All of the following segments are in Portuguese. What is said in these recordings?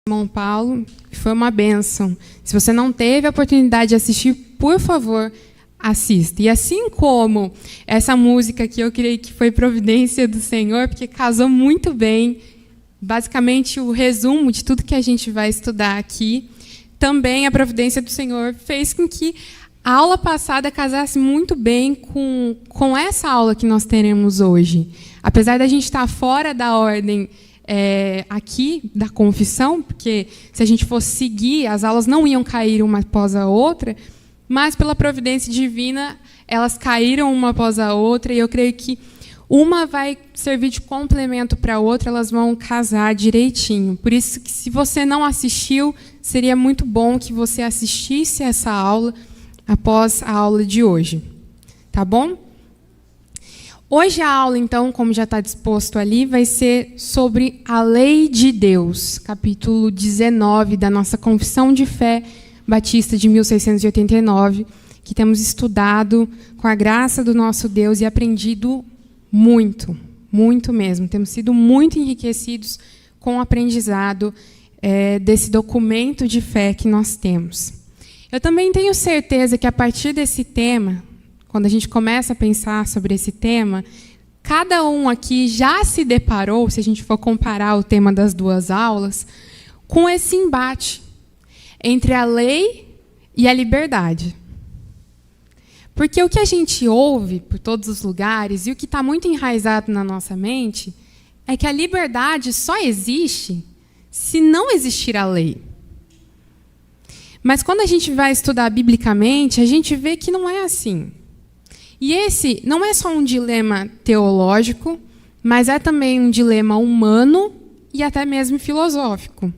Irmão Paulo, foi uma bênção. Se você não teve a oportunidade de assistir, por favor, assista. E assim como essa música que eu creio que foi providência do Senhor, porque casou muito bem, basicamente o resumo de tudo que a gente vai estudar aqui, também a providência do Senhor fez com que a aula passada casasse muito bem com essa aula que nós teremos hoje. Apesar da gente estar fora da ordem aqui da confissão, porque se a gente fosse seguir, as aulas não iam cair uma após a outra, mas pela providência divina, elas caíram uma após a outra, e eu creio que uma vai servir de complemento para a outra, elas vão casar direitinho. Por isso que, se você não assistiu, seria muito bom que você assistisse essa aula após a aula de hoje. Tá bom? Hoje a aula, então, como já está disposto ali, vai ser sobre a lei de Deus, capítulo 19 da nossa Confissão de Fé Batista de 1689, que temos estudado com a graça do nosso Deus e aprendido muito, muito mesmo. Temos sido muito enriquecidos com o aprendizado desse documento de fé que nós temos. Eu também tenho certeza que, a partir desse tema, quando a gente começa a pensar sobre esse tema, cada um aqui já se deparou, se a gente for comparar o tema das duas aulas, com esse embate entre a lei e a liberdade. Porque o que a gente ouve por todos os lugares e o que está muito enraizado na nossa mente é que a liberdade só existe se não existir a lei. Mas quando a gente vai estudar biblicamente, a gente vê que não é assim. E esse não é só um dilema teológico, mas é também um dilema humano e até mesmo filosófico.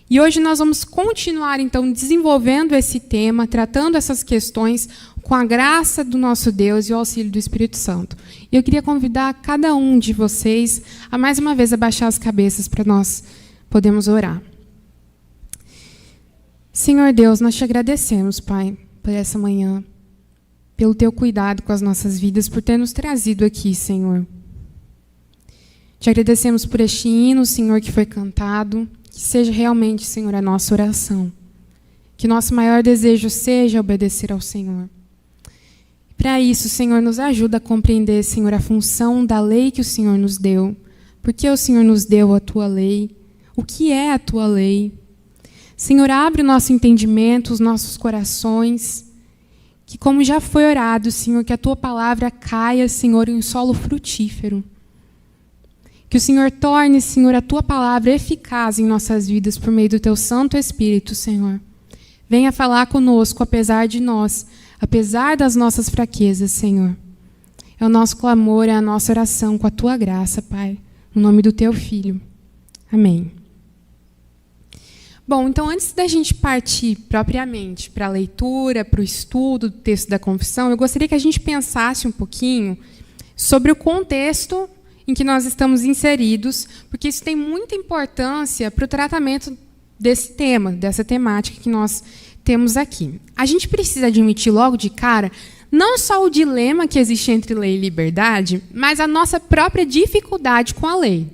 E hoje nós vamos continuar, então, desenvolvendo esse tema, tratando essas questões com a graça do nosso Deus e o auxílio do Espírito Santo. E eu queria convidar cada um de vocês a, mais uma vez, abaixar as cabeças para nós podermos orar. Senhor Deus, nós te agradecemos, Pai, por essa manhã, pelo teu cuidado com as nossas vidas, por ter nos trazido aqui, Senhor. Te agradecemos por este hino, Senhor, que foi cantado, que seja realmente, Senhor, a nossa oração. Que nosso maior desejo seja obedecer ao Senhor. Para isso, Senhor, nos ajuda a compreender, Senhor, a função da lei que o Senhor nos deu. Por que o Senhor nos deu a tua lei? O que é a tua lei? Senhor, abre o nosso entendimento, os nossos corações, que, como já foi orado, Senhor, que a tua palavra caia, Senhor, em solo frutífero. Que o Senhor torne, Senhor, a tua palavra eficaz em nossas vidas por meio do teu Santo Espírito, Senhor. Venha falar conosco, apesar de nós, apesar das nossas fraquezas, Senhor. É o nosso clamor, é a nossa oração com a tua graça, Pai, no nome do teu Filho. Amém. Bom, então, antes da gente partir propriamente para a leitura, para o estudo do texto da confissão, eu gostaria que a gente pensasse um pouquinho sobre o contexto em que nós estamos inseridos, porque isso tem muita importância para o tratamento desse tema, dessa temática que nós temos aqui. A gente precisa admitir logo de cara não só o dilema que existe entre lei e liberdade, mas a nossa própria dificuldade com a lei.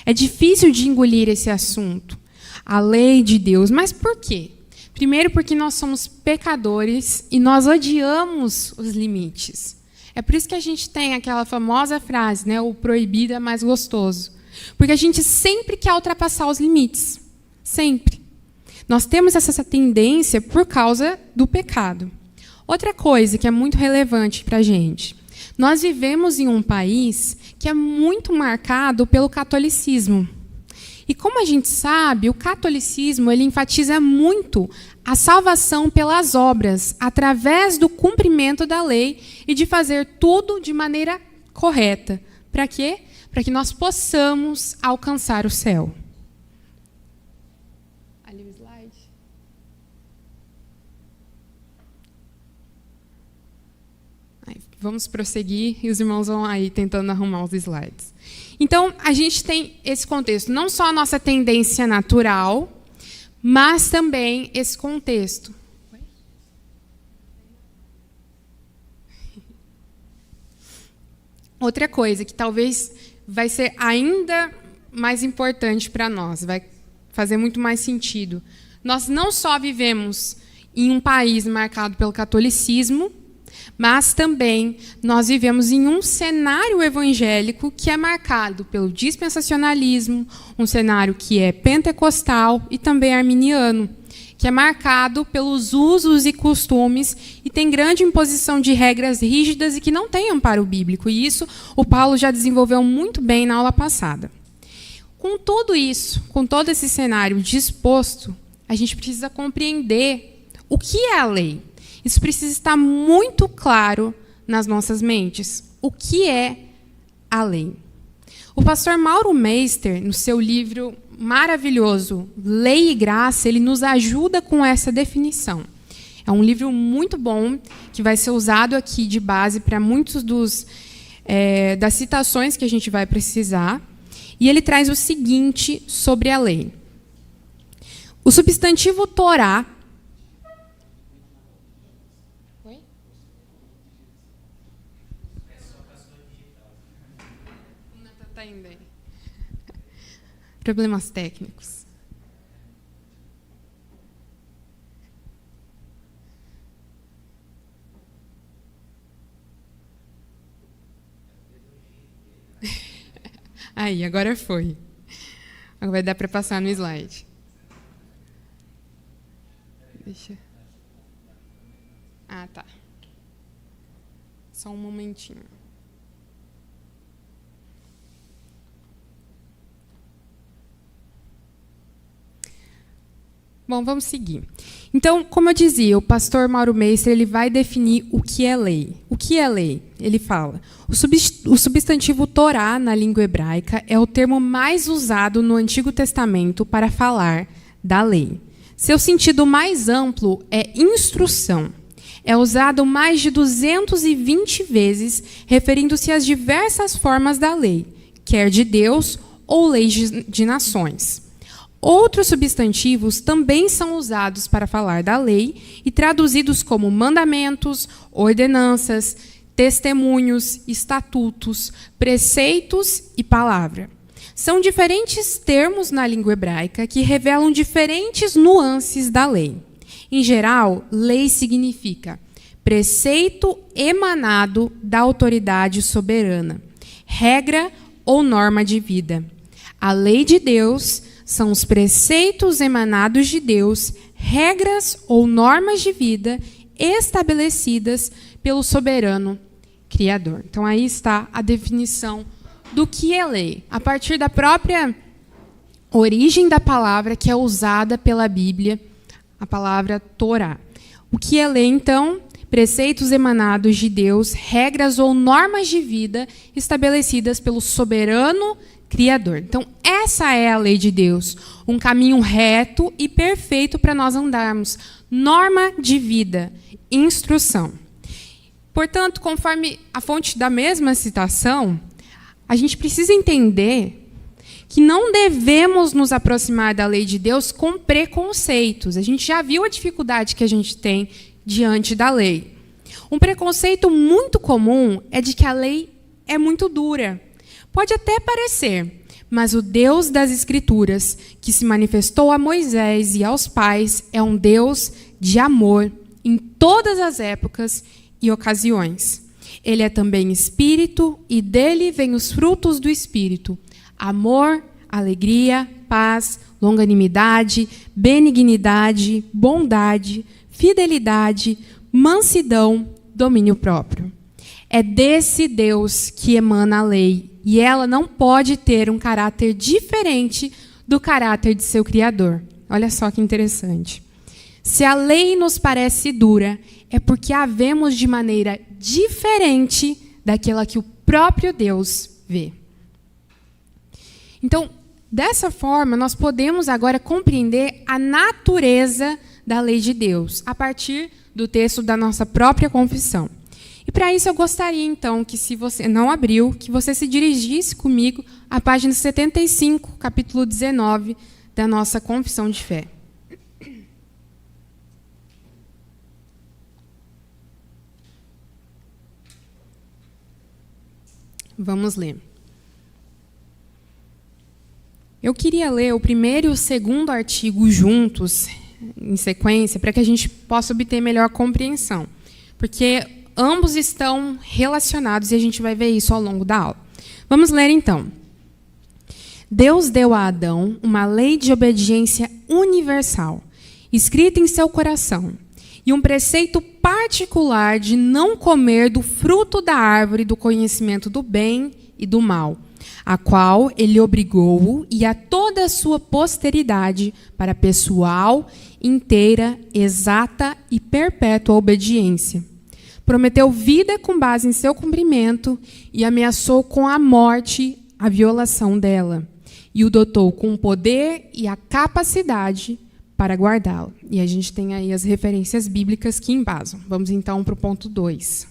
É difícil de engolir esse assunto. A lei de Deus. Mas por quê? Primeiro, porque nós somos pecadores e nós odiamos os limites. É por isso que a gente tem aquela famosa frase, né? O proibido é mais gostoso. Porque a gente sempre quer ultrapassar os limites. Sempre. Nós temos essa tendência por causa do pecado. Outra coisa que é muito relevante para a gente. Nós vivemos em um país que é muito marcado pelo catolicismo. E como a gente sabe, o catolicismo ele enfatiza muito a salvação pelas obras, através do cumprimento da lei e de fazer tudo de maneira correta. Para quê? Para que nós possamos alcançar o céu. Ali o slide. Vamos prosseguir e os irmãos vão aí tentando arrumar os slides. Então, a gente tem esse contexto, não só a nossa tendência natural, mas também esse contexto. Outra coisa que talvez vai ser ainda mais importante para nós, vai fazer muito mais sentido. Nós não só vivemos em um país marcado pelo catolicismo, mas também nós vivemos em um cenário evangélico que é marcado pelo dispensacionalismo, um cenário que é pentecostal e também arminiano, que é marcado pelos usos e costumes e tem grande imposição de regras rígidas e que não tem amparo bíblico. E isso o Paulo já desenvolveu muito bem na aula passada. Com tudo isso, com todo esse cenário disposto, a gente precisa compreender o que é a lei. Isso precisa estar muito claro nas nossas mentes. O que é a lei? O pastor Mauro Meister, no seu livro maravilhoso, Lei e Graça, ele nos ajuda com essa definição. É um livro muito bom, que vai ser usado aqui de base para muitos das citações que a gente vai precisar. E ele traz o seguinte sobre a lei. O substantivo Torá... Oi? Tá indo aí. Problemas técnicos. Aí, agora foi. Agora vai dar para passar no slide. Deixa. Ah, tá. Só um momentinho. Bom, vamos seguir. Então, como eu dizia, o pastor Mauro Meister ele vai definir o que é lei. O que é lei? Ele fala: o substantivo Torá, na língua hebraica, é o termo mais usado no Antigo Testamento para falar da lei. Seu sentido mais amplo é instrução. É usado mais de 220 vezes, referindo-se às diversas formas da lei, quer de Deus ou leis de nações. Outros substantivos também são usados para falar da lei e traduzidos como mandamentos, ordenanças, testemunhos, estatutos, preceitos e palavra. São diferentes termos na língua hebraica que revelam diferentes nuances da lei. Em geral, lei significa preceito emanado da autoridade soberana, regra ou norma de vida. A lei de Deus são os preceitos emanados de Deus, regras ou normas de vida estabelecidas pelo soberano Criador. Então, aí está a definição do que é lei, a partir da própria origem da palavra que é usada pela Bíblia, a palavra Torá. O que é lei, então? Preceitos emanados de Deus, regras ou normas de vida estabelecidas pelo soberano Criador. Então, essa é a lei de Deus, um caminho reto e perfeito para nós andarmos. Norma de vida, instrução. Portanto, conforme a fonte da mesma citação, a gente precisa entender que não devemos nos aproximar da lei de Deus com preconceitos. A gente já viu a dificuldade que a gente tem diante da lei. Um preconceito muito comum é de que a lei é muito dura. Pode até parecer, mas o Deus das Escrituras, que se manifestou a Moisés e aos pais, é um Deus de amor em todas as épocas e ocasiões. Ele é também Espírito e dele vêm os frutos do Espírito: amor, alegria, paz, longanimidade, benignidade, bondade, fidelidade, mansidão, domínio próprio. É desse Deus que emana a lei, e ela não pode ter um caráter diferente do caráter de seu Criador. Olha só que interessante. Se a lei nos parece dura, é porque a vemos de maneira diferente daquela que o próprio Deus vê. Então, dessa forma, nós podemos agora compreender a natureza da lei de Deus, a partir do texto da nossa própria confissão. E para isso eu gostaria, então, que se você não abriu, que você se dirigisse comigo à página 75, capítulo 19, da nossa confissão de fé. Vamos ler. Eu queria ler o primeiro e o segundo artigo juntos, em sequência, para que a gente possa obter melhor compreensão. Porque ambos estão relacionados e a gente vai ver isso ao longo da aula. Vamos ler, então. Deus deu a Adão uma lei de obediência universal, escrita em seu coração, e um preceito particular de não comer do fruto da árvore do conhecimento do bem e do mal, a qual ele obrigou-o e a toda a sua posteridade para pessoal, inteira, exata e perpétua obediência. Prometeu vida com base em seu cumprimento e ameaçou com a morte a violação dela, e o dotou com o poder e a capacidade para guardá-la. E a gente tem aí as referências bíblicas que embasam. Vamos então para o ponto 2.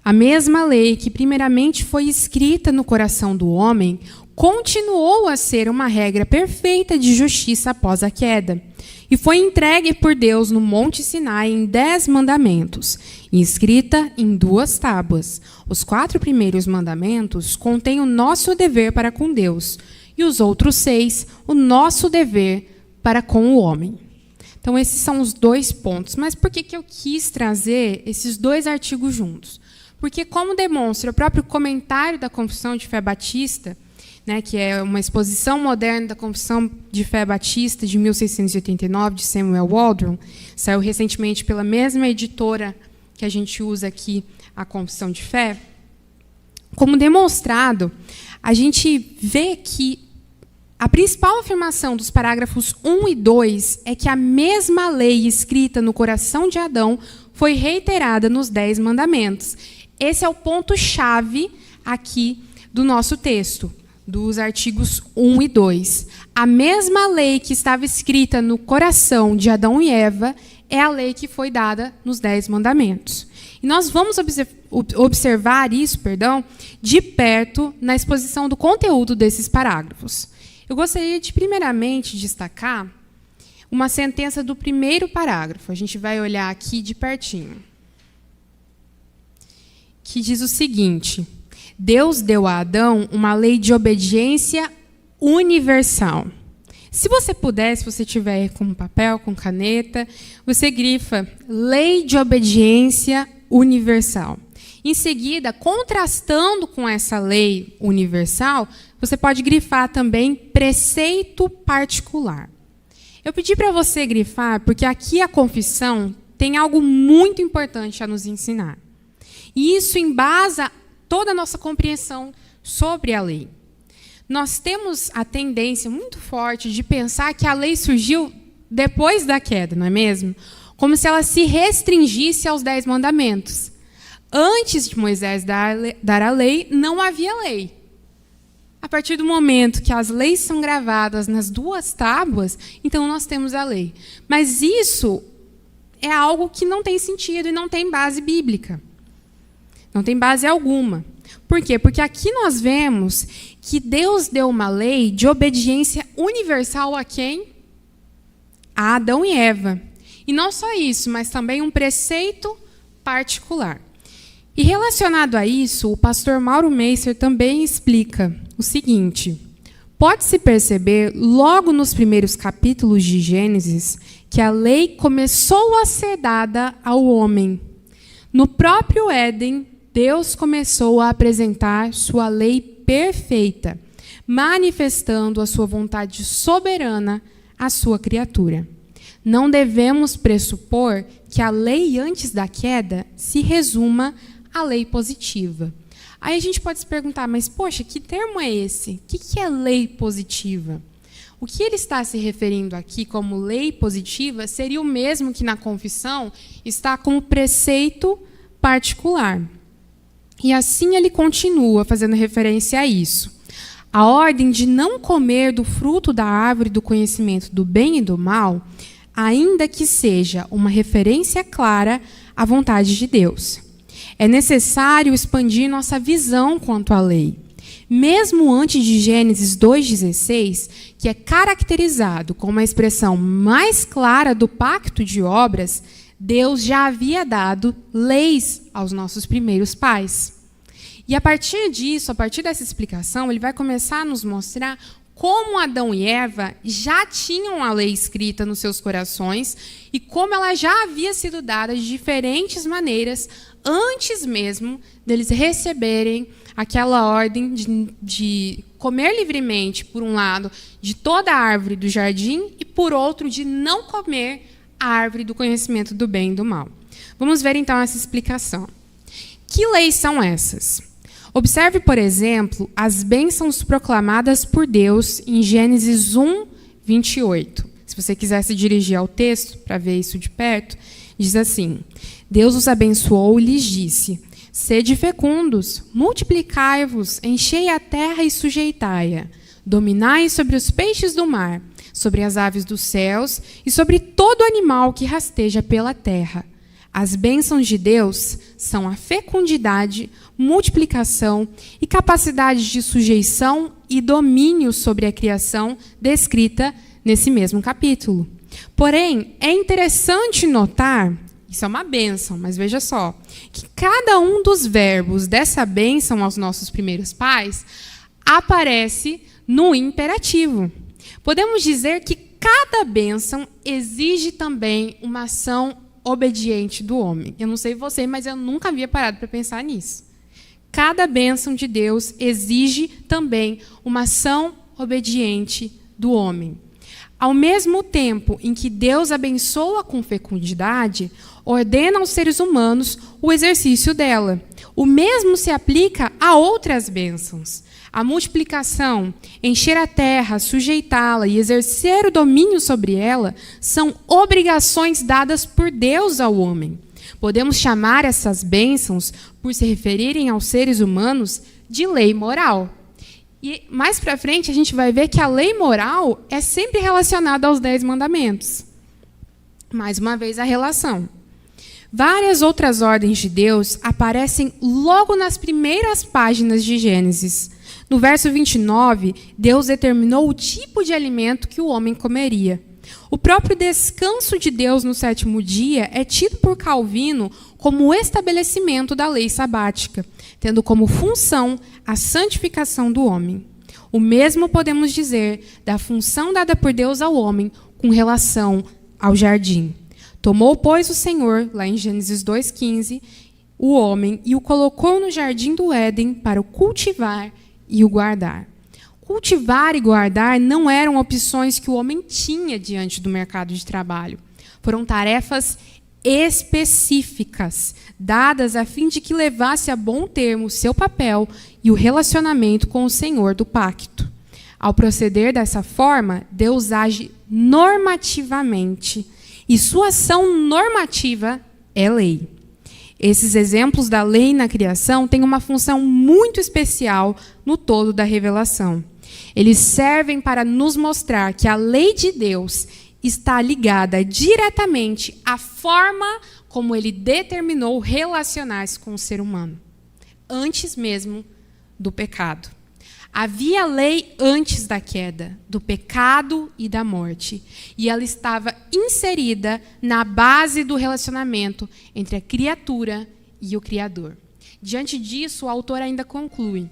A mesma lei que primeiramente foi escrita no coração do homem continuou a ser uma regra perfeita de justiça após a queda, e foi entregue por Deus no Monte Sinai em 10 mandamentos, e escrita em 2 tábuas. Os 4 primeiros mandamentos contêm o nosso dever para com Deus, e os outros 6, o nosso dever para com o homem. Então, esses são os 2 pontos. Mas por que eu quis trazer esses 2 artigos juntos? Porque, como demonstra o próprio comentário da Confissão de Fé Batista, né, que é uma exposição moderna da Confissão de Fé Batista de 1689, de Samuel Waldron, saiu recentemente pela mesma editora que a gente usa aqui, a Confissão de Fé. Como demonstrado, a gente vê que a principal afirmação dos parágrafos 1 e 2 é que a mesma lei escrita no coração de Adão foi reiterada nos 10 mandamentos. Esse é o ponto-chave aqui do nosso texto, dos artigos 1 e 2. A mesma lei que estava escrita no coração de Adão e Eva é a lei que foi dada nos 10 mandamentos. E nós vamos observar isso, de perto na exposição do conteúdo desses parágrafos. Eu gostaria de, primeiramente, destacar uma sentença do primeiro parágrafo. A gente vai olhar aqui de pertinho. Que diz o seguinte: Deus deu a Adão uma lei de obediência universal. Se você puder, se você tiver com papel, com caneta, você grifa lei de obediência universal. Em seguida, contrastando com essa lei universal, você pode grifar também preceito particular. Eu pedi para você grifar porque aqui a confissão tem algo muito importante a nos ensinar. E isso embasa toda a nossa compreensão sobre a lei. Nós temos a tendência muito forte de pensar que a lei surgiu depois da queda, não é mesmo? Como se ela se restringisse aos 10 mandamentos. Antes de Moisés dar a lei, não havia lei. A partir do momento que as leis são gravadas nas 2 tábuas, então nós temos a lei. Mas isso é algo que não tem sentido e não tem base bíblica. Não tem base alguma. Por quê? Porque aqui nós vemos que Deus deu uma lei de obediência universal a quem? A Adão e Eva. E não só isso, mas também um preceito particular. E relacionado a isso, o pastor Mauro Meister também explica o seguinte: pode-se perceber logo nos primeiros capítulos de Gênesis que a lei começou a ser dada ao homem. No próprio Éden, Deus começou a apresentar sua lei perfeita, manifestando a sua vontade soberana à sua criatura. Não devemos pressupor que a lei antes da queda se resuma à lei positiva. Aí a gente pode se perguntar, mas poxa, que termo é esse? O que é lei positiva? O que ele está se referindo aqui como lei positiva seria o mesmo que na confissão está como preceito particular. E assim ele continua fazendo referência a isso. A ordem de não comer do fruto da árvore do conhecimento do bem e do mal, ainda que seja uma referência clara à vontade de Deus. É necessário expandir nossa visão quanto à lei. Mesmo antes de Gênesis 2,16, que é caracterizado como a expressão mais clara do pacto de obras, Deus já havia dado leis aos nossos primeiros pais. E a partir disso, a partir dessa explicação, ele vai começar a nos mostrar como Adão e Eva já tinham a lei escrita nos seus corações e como ela já havia sido dada de diferentes maneiras antes mesmo deles receberem aquela ordem de comer livremente, por um lado, de toda a árvore do jardim e, por outro, de não comer a árvore do conhecimento do bem e do mal. Vamos ver, então, essa explicação. Que leis são essas? Observe, por exemplo, as bênçãos proclamadas por Deus em Gênesis 1, 28. Se você quiser se dirigir ao texto para ver isso de perto, diz assim: Deus os abençoou e lhes disse: sede fecundos, multiplicai-vos, enchei a terra e sujeitai-a, dominai sobre os peixes do mar, sobre as aves dos céus e sobre todo animal que rasteja pela terra. As bênçãos de Deus são a fecundidade, multiplicação e capacidade de sujeição e domínio sobre a criação descrita nesse mesmo capítulo. Porém, é interessante notar, isso é uma bênção, mas veja só, que cada um dos verbos dessa bênção aos nossos primeiros pais aparece no imperativo. Podemos dizer que cada bênção exige também uma ação obediente do homem. Eu não sei você, mas eu nunca havia parado para pensar nisso. Cada bênção de Deus exige também uma ação obediente do homem. Ao mesmo tempo em que Deus abençoa com fecundidade, ordena aos seres humanos o exercício dela. O mesmo se aplica a outras bênçãos. A multiplicação, encher a terra, sujeitá-la e exercer o domínio sobre ela são obrigações dadas por Deus ao homem. Podemos chamar essas bênçãos, por se referirem aos seres humanos, de lei moral. E mais para frente a gente vai ver que a lei moral é sempre relacionada aos 10 mandamentos. Mais uma vez a relação. Várias outras ordens de Deus aparecem logo nas primeiras páginas de Gênesis. No verso 29, Deus determinou o tipo de alimento que o homem comeria. O próprio descanso de Deus no 7º dia é tido por Calvino como o estabelecimento da lei sabática, tendo como função a santificação do homem. O mesmo podemos dizer da função dada por Deus ao homem com relação ao jardim. Tomou, pois, o Senhor, lá em Gênesis 2,15, o homem e o colocou no jardim do Éden para o cultivar e o guardar. Cultivar e guardar não eram opções que o homem tinha diante do mercado de trabalho. Foram tarefas específicas, dadas a fim de que levasse a bom termo o seu papel e o relacionamento com o Senhor do pacto. Ao proceder dessa forma, Deus age normativamente, e sua ação normativa é lei. Esses exemplos da lei na criação têm uma função muito especial no todo da revelação. Eles servem para nos mostrar que a lei de Deus está ligada diretamente à forma como ele determinou relacionar-se com o ser humano, antes mesmo do pecado. Havia lei antes da queda, do pecado e da morte, e ela estava inserida na base do relacionamento entre a criatura e o Criador. Diante disso, o autor ainda conclui: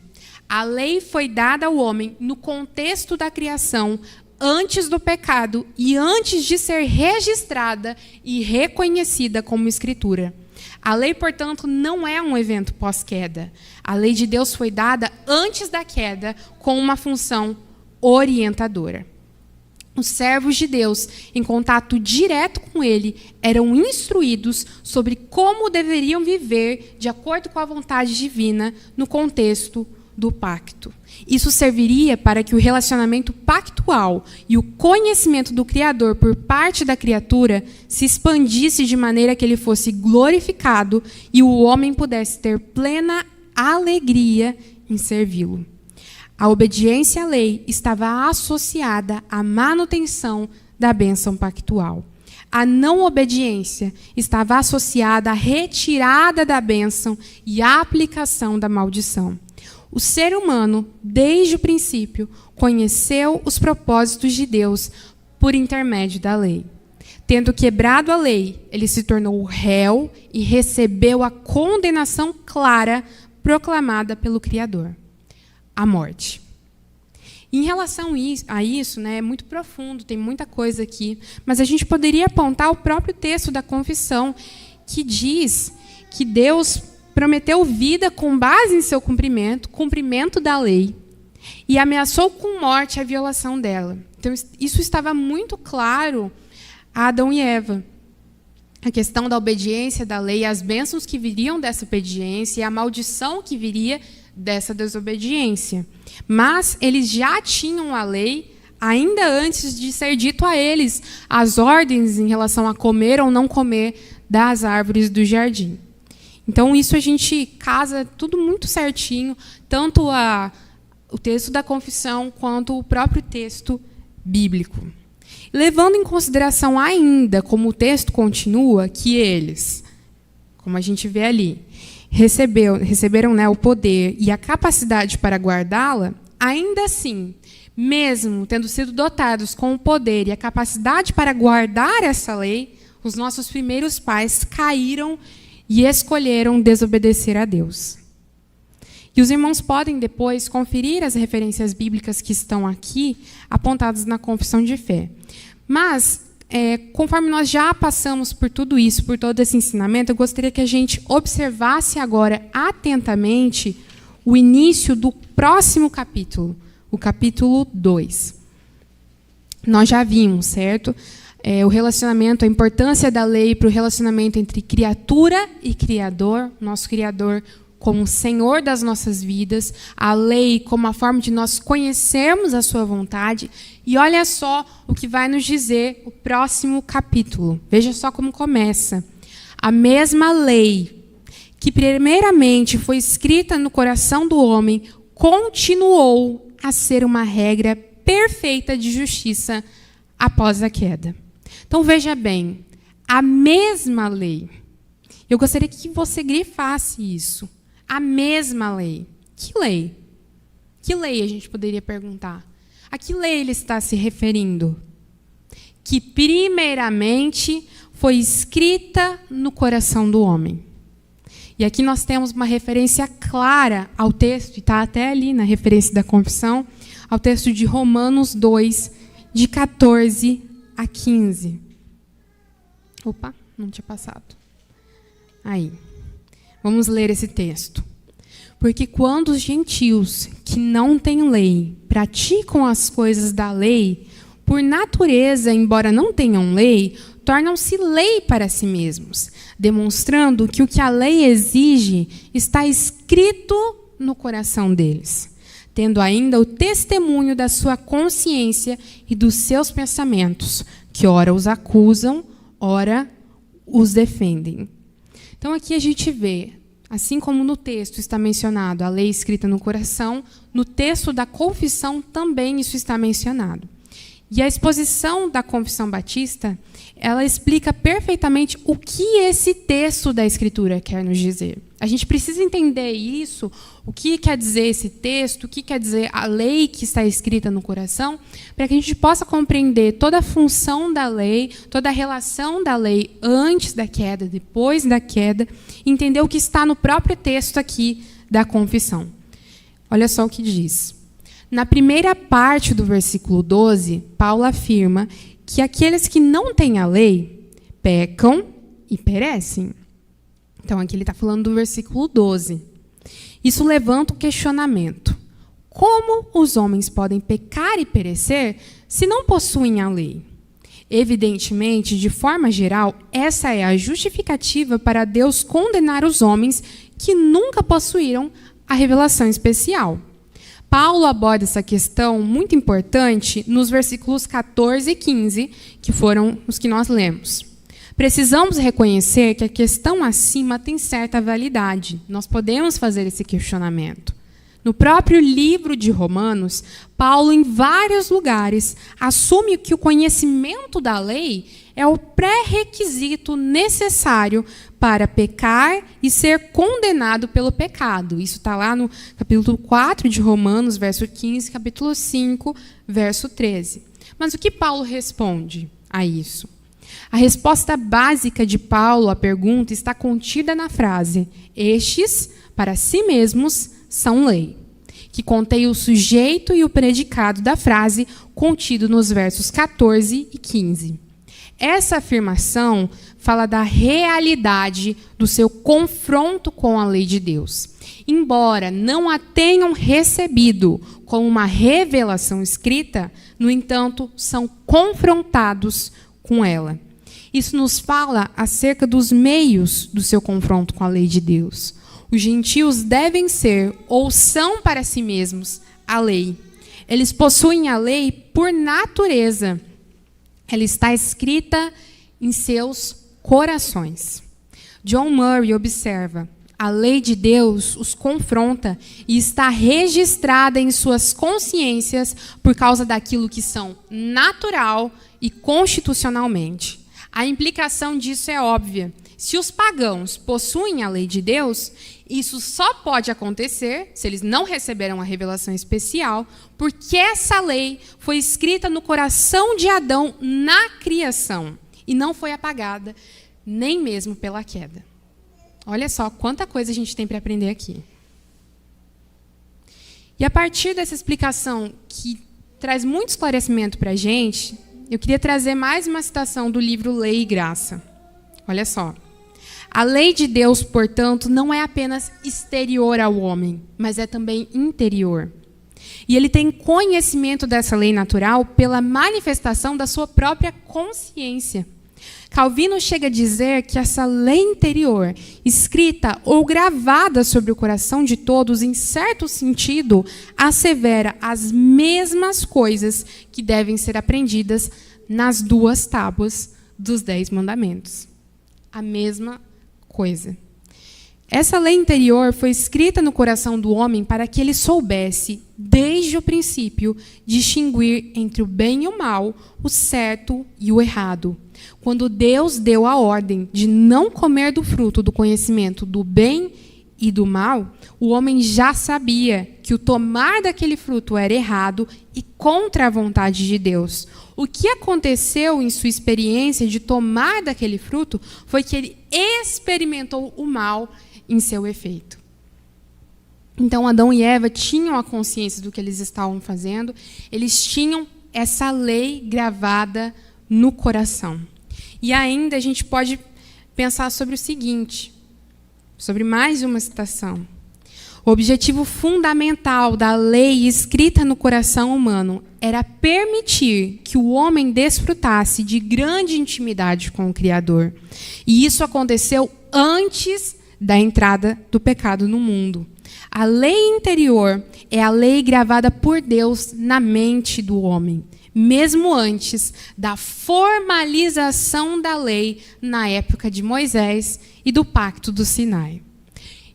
a lei foi dada ao homem no contexto da criação, antes do pecado e antes de ser registrada e reconhecida como escritura. A lei, portanto, não é um evento pós-queda. A lei de Deus foi dada antes da queda com uma função orientadora. Os servos de Deus, em contato direto com ele, eram instruídos sobre como deveriam viver de acordo com a vontade divina no contexto do pacto. Isso serviria para que o relacionamento pactual e o conhecimento do Criador por parte da criatura se expandisse de maneira que ele fosse glorificado e o homem pudesse ter plena alegria em servi-lo. A obediência à lei estava associada à manutenção da bênção pactual. A não obediência estava associada à retirada da bênção e à aplicação da maldição. O ser humano, desde o princípio, conheceu os propósitos de Deus por intermédio da lei. Tendo quebrado a lei, ele se tornou réu e recebeu a condenação clara proclamada pelo Criador: a morte. Em relação a isso, né, é muito profundo, tem muita coisa aqui, mas a gente poderia apontar o próprio texto da confissão, que diz que Deus prometeu vida com base em seu cumprimento da lei, e ameaçou com morte a violação dela. Então, isso estava muito claro a Adão e Eva. A questão da obediência da lei, as bênçãos que viriam dessa obediência e a maldição que viria dessa desobediência. Mas eles já tinham a lei ainda antes de ser dito a eles as ordens em relação a comer ou não comer das árvores do jardim. Então, isso a gente casa tudo muito certinho, tanto o texto da confissão quanto o próprio texto bíblico. Levando em consideração ainda, como o texto continua, que eles, como a gente vê ali, receberam, né, o poder e a capacidade para guardá-la, ainda assim, mesmo tendo sido dotados com o poder e a capacidade para guardar essa lei, os nossos primeiros pais caíram e escolheram desobedecer a Deus. E os irmãos podem depois conferir as referências bíblicas que estão aqui, apontadas na confissão de fé. Mas, conforme nós já passamos por tudo isso, por todo esse ensinamento, eu gostaria que a gente observasse agora atentamente o início do próximo capítulo, o capítulo 2. Nós já vimos, certo? O relacionamento, a importância da lei para o relacionamento entre criatura e Criador, nosso Criador como Senhor das nossas vidas, a lei como a forma de nós conhecermos a sua vontade. E olha só o que vai nos dizer o próximo capítulo. Veja só como começa. A mesma lei que primeiramente foi escrita no coração do homem continuou a ser uma regra perfeita de justiça após a queda. Então veja bem, a mesma lei. Eu gostaria que você grifasse isso. A mesma lei. Que lei? Que lei a gente poderia perguntar? A que lei ele está se referindo? Que primeiramente foi escrita no coração do homem. E aqui nós temos uma referência clara ao texto, e está até ali na referência da confissão, ao texto de Romanos 2, de 14 a 15. Opa, não tinha passado. Aí. Vamos ler esse texto. Porque quando os gentios que não têm lei praticam as coisas da lei, por natureza, embora não tenham lei, tornam-se lei para si mesmos, demonstrando que o que a lei exige está escrito no coração deles, tendo ainda o testemunho da sua consciência e dos seus pensamentos, que ora os acusam, ora os defendem. Então, aqui a gente vê, assim como no texto está mencionado a lei escrita no coração, no texto da confissão também isso está mencionado. E a exposição da Confissão Batista, ela explica perfeitamente o que esse texto da Escritura quer nos dizer. A gente precisa entender isso, o que quer dizer esse texto, o que quer dizer a lei que está escrita no coração, para que a gente possa compreender toda a função da lei, toda a relação da lei antes da queda, depois da queda, e entender o que está no próprio texto aqui da confissão. Olha só o que diz. Na primeira parte do versículo 12, Paulo afirma que aqueles que não têm a lei pecam e perecem. Então, aqui ele está falando do versículo 12. Isso levanta o questionamento. Como os homens podem pecar e perecer se não possuem a lei? Evidentemente, de forma geral, essa é a justificativa para Deus condenar os homens que nunca possuíram a revelação especial. Paulo aborda essa questão muito importante nos versículos 14 e 15, que foram os que nós lemos. Precisamos reconhecer que a questão acima tem certa validade. Nós podemos fazer esse questionamento. No próprio livro de Romanos, Paulo, em vários lugares, assume que o conhecimento da lei é o pré-requisito necessário para pecar e ser condenado pelo pecado. Isso está lá no capítulo 4 de Romanos, verso 15, capítulo 5, verso 13. Mas o que Paulo responde a isso? A resposta básica de Paulo à pergunta está contida na frase: estes, para si mesmos, são lei, que contém o sujeito e o predicado da frase contido nos versos 14 e 15. Essa afirmação fala da realidade do seu confronto com a lei de Deus. Embora não a tenham recebido como uma revelação escrita, no entanto, são confrontados com ela. Isso nos fala acerca dos meios do seu confronto com a lei de Deus. Os gentios devem ser ou são para si mesmos a lei. Eles possuem a lei por natureza. Ela está escrita em seus corações. John Murray observa: a lei de Deus os confronta e está registrada em suas consciências por causa daquilo que são natural e constitucionalmente. A implicação disso é óbvia. Se os pagãos possuem a lei de Deus, isso só pode acontecer se eles não receberam a revelação especial, porque essa lei foi escrita no coração de Adão na criação e não foi apagada, nem mesmo pela queda. Olha só quanta coisa a gente tem para aprender aqui. E a partir dessa explicação, que traz muito esclarecimento para a gente, eu queria trazer mais uma citação do livro Lei e Graça. Olha só. A lei de Deus, portanto, não é apenas exterior ao homem, mas é também interior. E ele tem conhecimento dessa lei natural pela manifestação da sua própria consciência. Calvino chega a dizer que essa lei interior, escrita ou gravada sobre o coração de todos, em certo sentido, assevera as mesmas coisas que devem ser aprendidas nas 2 tábuas dos 10 mandamentos. A mesma coisa. Essa lei interior foi escrita no coração do homem para que ele soubesse, desde o princípio, distinguir entre o bem e o mal, o certo e o errado. Quando Deus deu a ordem de não comer do fruto do conhecimento do bem e do mal, o homem já sabia que o tomar daquele fruto era errado e contra a vontade de Deus. O que aconteceu em sua experiência de tomar daquele fruto foi que ele experimentou o mal em seu efeito. Então, Adão e Eva tinham a consciência do que eles estavam fazendo, eles tinham essa lei gravada no coração. E ainda a gente pode pensar sobre o seguinte, sobre mais uma citação. O objetivo fundamental da lei escrita no coração humano era permitir que o homem desfrutasse de grande intimidade com o Criador. E isso aconteceu antes da entrada do pecado no mundo. A lei interior é a lei gravada por Deus na mente do homem, mesmo antes da formalização da lei na época de Moisés e do Pacto do Sinai.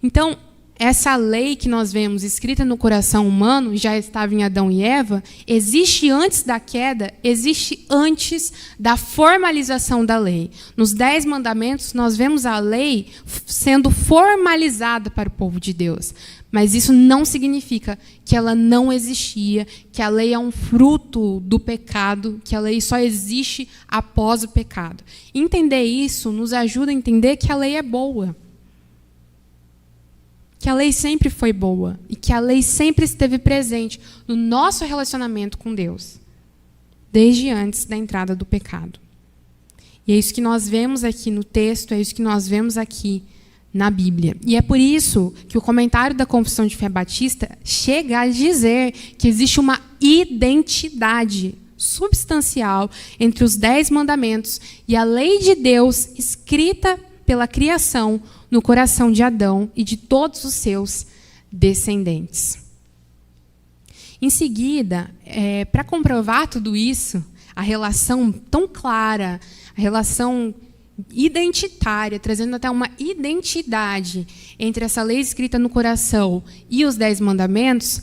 Então, essa lei que nós vemos escrita no coração humano, já estava em Adão e Eva, existe antes da queda, existe antes da formalização da lei. Nos 10 mandamentos, nós vemos a lei sendo formalizada para o povo de Deus. Mas isso não significa que ela não existia, que a lei é um fruto do pecado, que a lei só existe após o pecado. Entender isso nos ajuda a entender que a lei é boa. Que a lei sempre foi boa e que a lei sempre esteve presente no nosso relacionamento com Deus, desde antes da entrada do pecado. E é isso que nós vemos aqui no texto, é isso que nós vemos aqui na Bíblia. E é por isso que o comentário da Confissão de Fé Batista chega a dizer que existe uma identidade substancial entre os 10 mandamentos e a lei de Deus escrita pela criação no coração de Adão e de todos os seus descendentes. Em seguida, para comprovar tudo isso, a relação tão clara, a relação identitária, trazendo até uma identidade entre essa lei escrita no coração e os 10 mandamentos,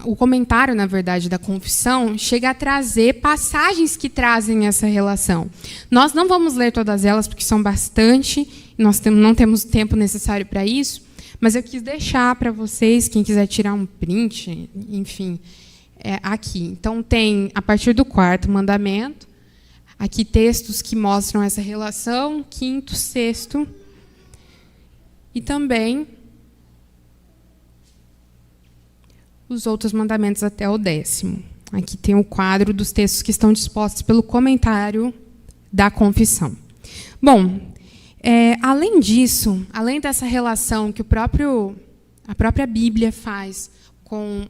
o comentário, na verdade, da confissão chega a trazer passagens que trazem essa relação. Nós não vamos ler todas elas, porque são bastante, nós não temos o tempo necessário para isso, mas eu quis deixar para vocês, quem quiser tirar um print, enfim, aqui. Então, tem, a partir do 4º mandamento, Aqui textos que mostram essa relação, 5º, 6º, e também os outros mandamentos até o 10º. Aqui tem o quadro dos textos que estão dispostos pelo comentário da confissão. Bom, além disso, além dessa relação que a própria Bíblia faz com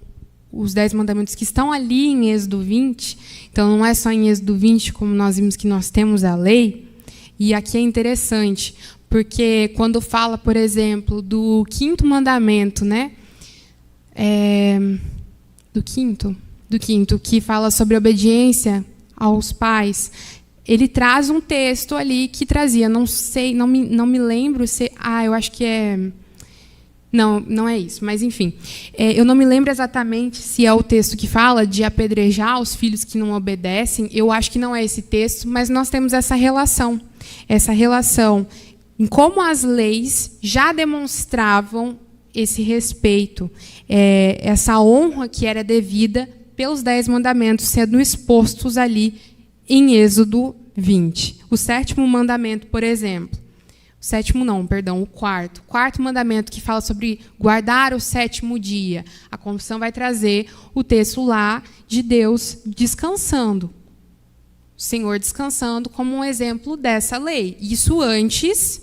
os 10 mandamentos que estão ali em Êxodo 20, então não é só em Êxodo 20, como nós vimos que nós temos a lei, e aqui é interessante, porque quando fala, por exemplo, do 5º mandamento, né? Do quinto, que fala sobre obediência aos pais, ele traz um texto ali que trazia, não me lembro se, eu acho que é, não é isso, mas enfim, eu não me lembro exatamente se é o texto que fala de apedrejar os filhos que não obedecem, eu acho que não é esse texto, mas nós temos essa relação em como as leis já demonstravam esse respeito, essa honra que era devida pelos 10 mandamentos sendo expostos ali em Êxodo 20. O 7º mandamento, por exemplo, o 4º. O 4º mandamento que fala sobre guardar o 7º dia. A confissão vai trazer o texto lá de Deus descansando. O Senhor descansando como um exemplo dessa lei. Isso antes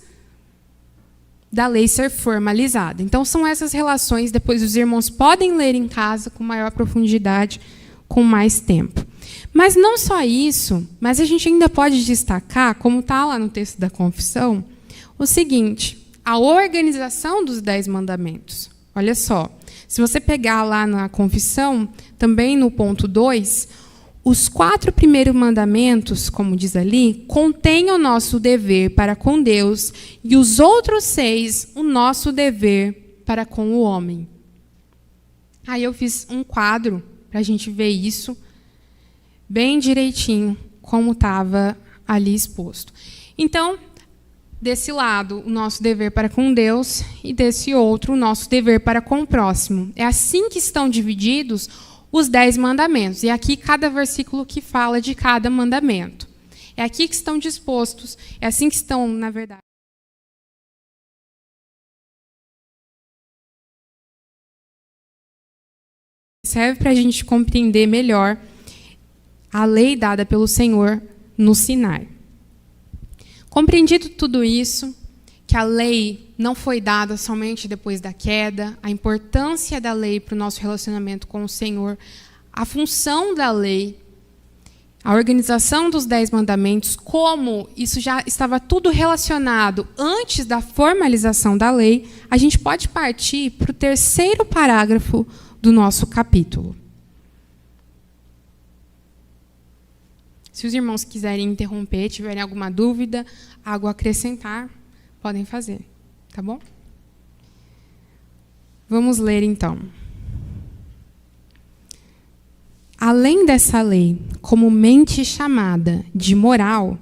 da lei ser formalizada. Então, são essas relações, depois os irmãos podem ler em casa com maior profundidade, com mais tempo. Mas não só isso, mas a gente ainda pode destacar, como está lá no texto da confissão, o seguinte, a organização dos 10 mandamentos. Olha só, se você pegar lá na confissão, também no ponto 2, os 4 primeiros mandamentos, como diz ali, contêm o nosso dever para com Deus e os outros 6, o nosso dever para com o homem. Aí eu fiz um quadro para a gente ver isso bem direitinho, como estava ali exposto. Então, desse lado, o nosso dever para com Deus e desse outro, o nosso dever para com o próximo. É assim que estão divididos os 10 mandamentos. E aqui cada versículo que fala de cada mandamento. É aqui que estão dispostos, é assim que estão, na verdade. Serve para a gente compreender melhor a lei dada pelo Senhor no Sinai. Compreendido tudo isso, que a lei não foi dada somente depois da queda, a importância da lei para o nosso relacionamento com o Senhor, a função da lei, a organização dos 10 mandamentos, como isso já estava tudo relacionado antes da formalização da lei, a gente pode partir para o 3º parágrafo do nosso capítulo. Se os irmãos quiserem interromper, tiverem alguma dúvida, algo a acrescentar, podem fazer, tá bom? Vamos ler, então. Além dessa lei, comumente chamada de moral,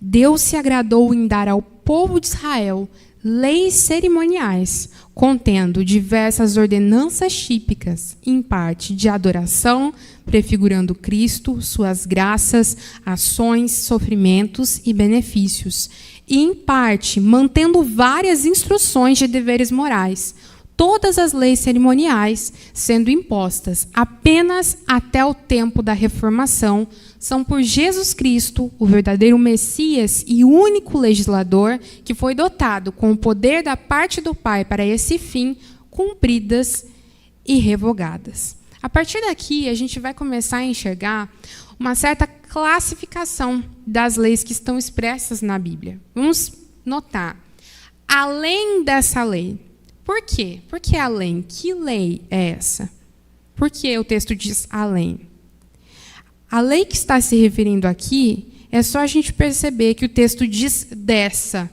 Deus se agradou em dar ao povo de Israel leis cerimoniais, contendo diversas ordenanças típicas, em parte de adoração, prefigurando Cristo, suas graças, ações, sofrimentos e benefícios, e, em parte, mantendo várias instruções de deveres morais, todas as leis cerimoniais sendo impostas apenas até o tempo da reformação, são por Jesus Cristo, o verdadeiro Messias e único legislador, que foi dotado com o poder da parte do Pai para esse fim, cumpridas e revogadas. A partir daqui, a gente vai começar a enxergar uma certa classificação das leis que estão expressas na Bíblia. Vamos notar, além dessa lei. Por quê? Por que além? Que lei é essa? Por que o texto diz além? A lei que está se referindo aqui, é só a gente perceber que o texto diz dessa.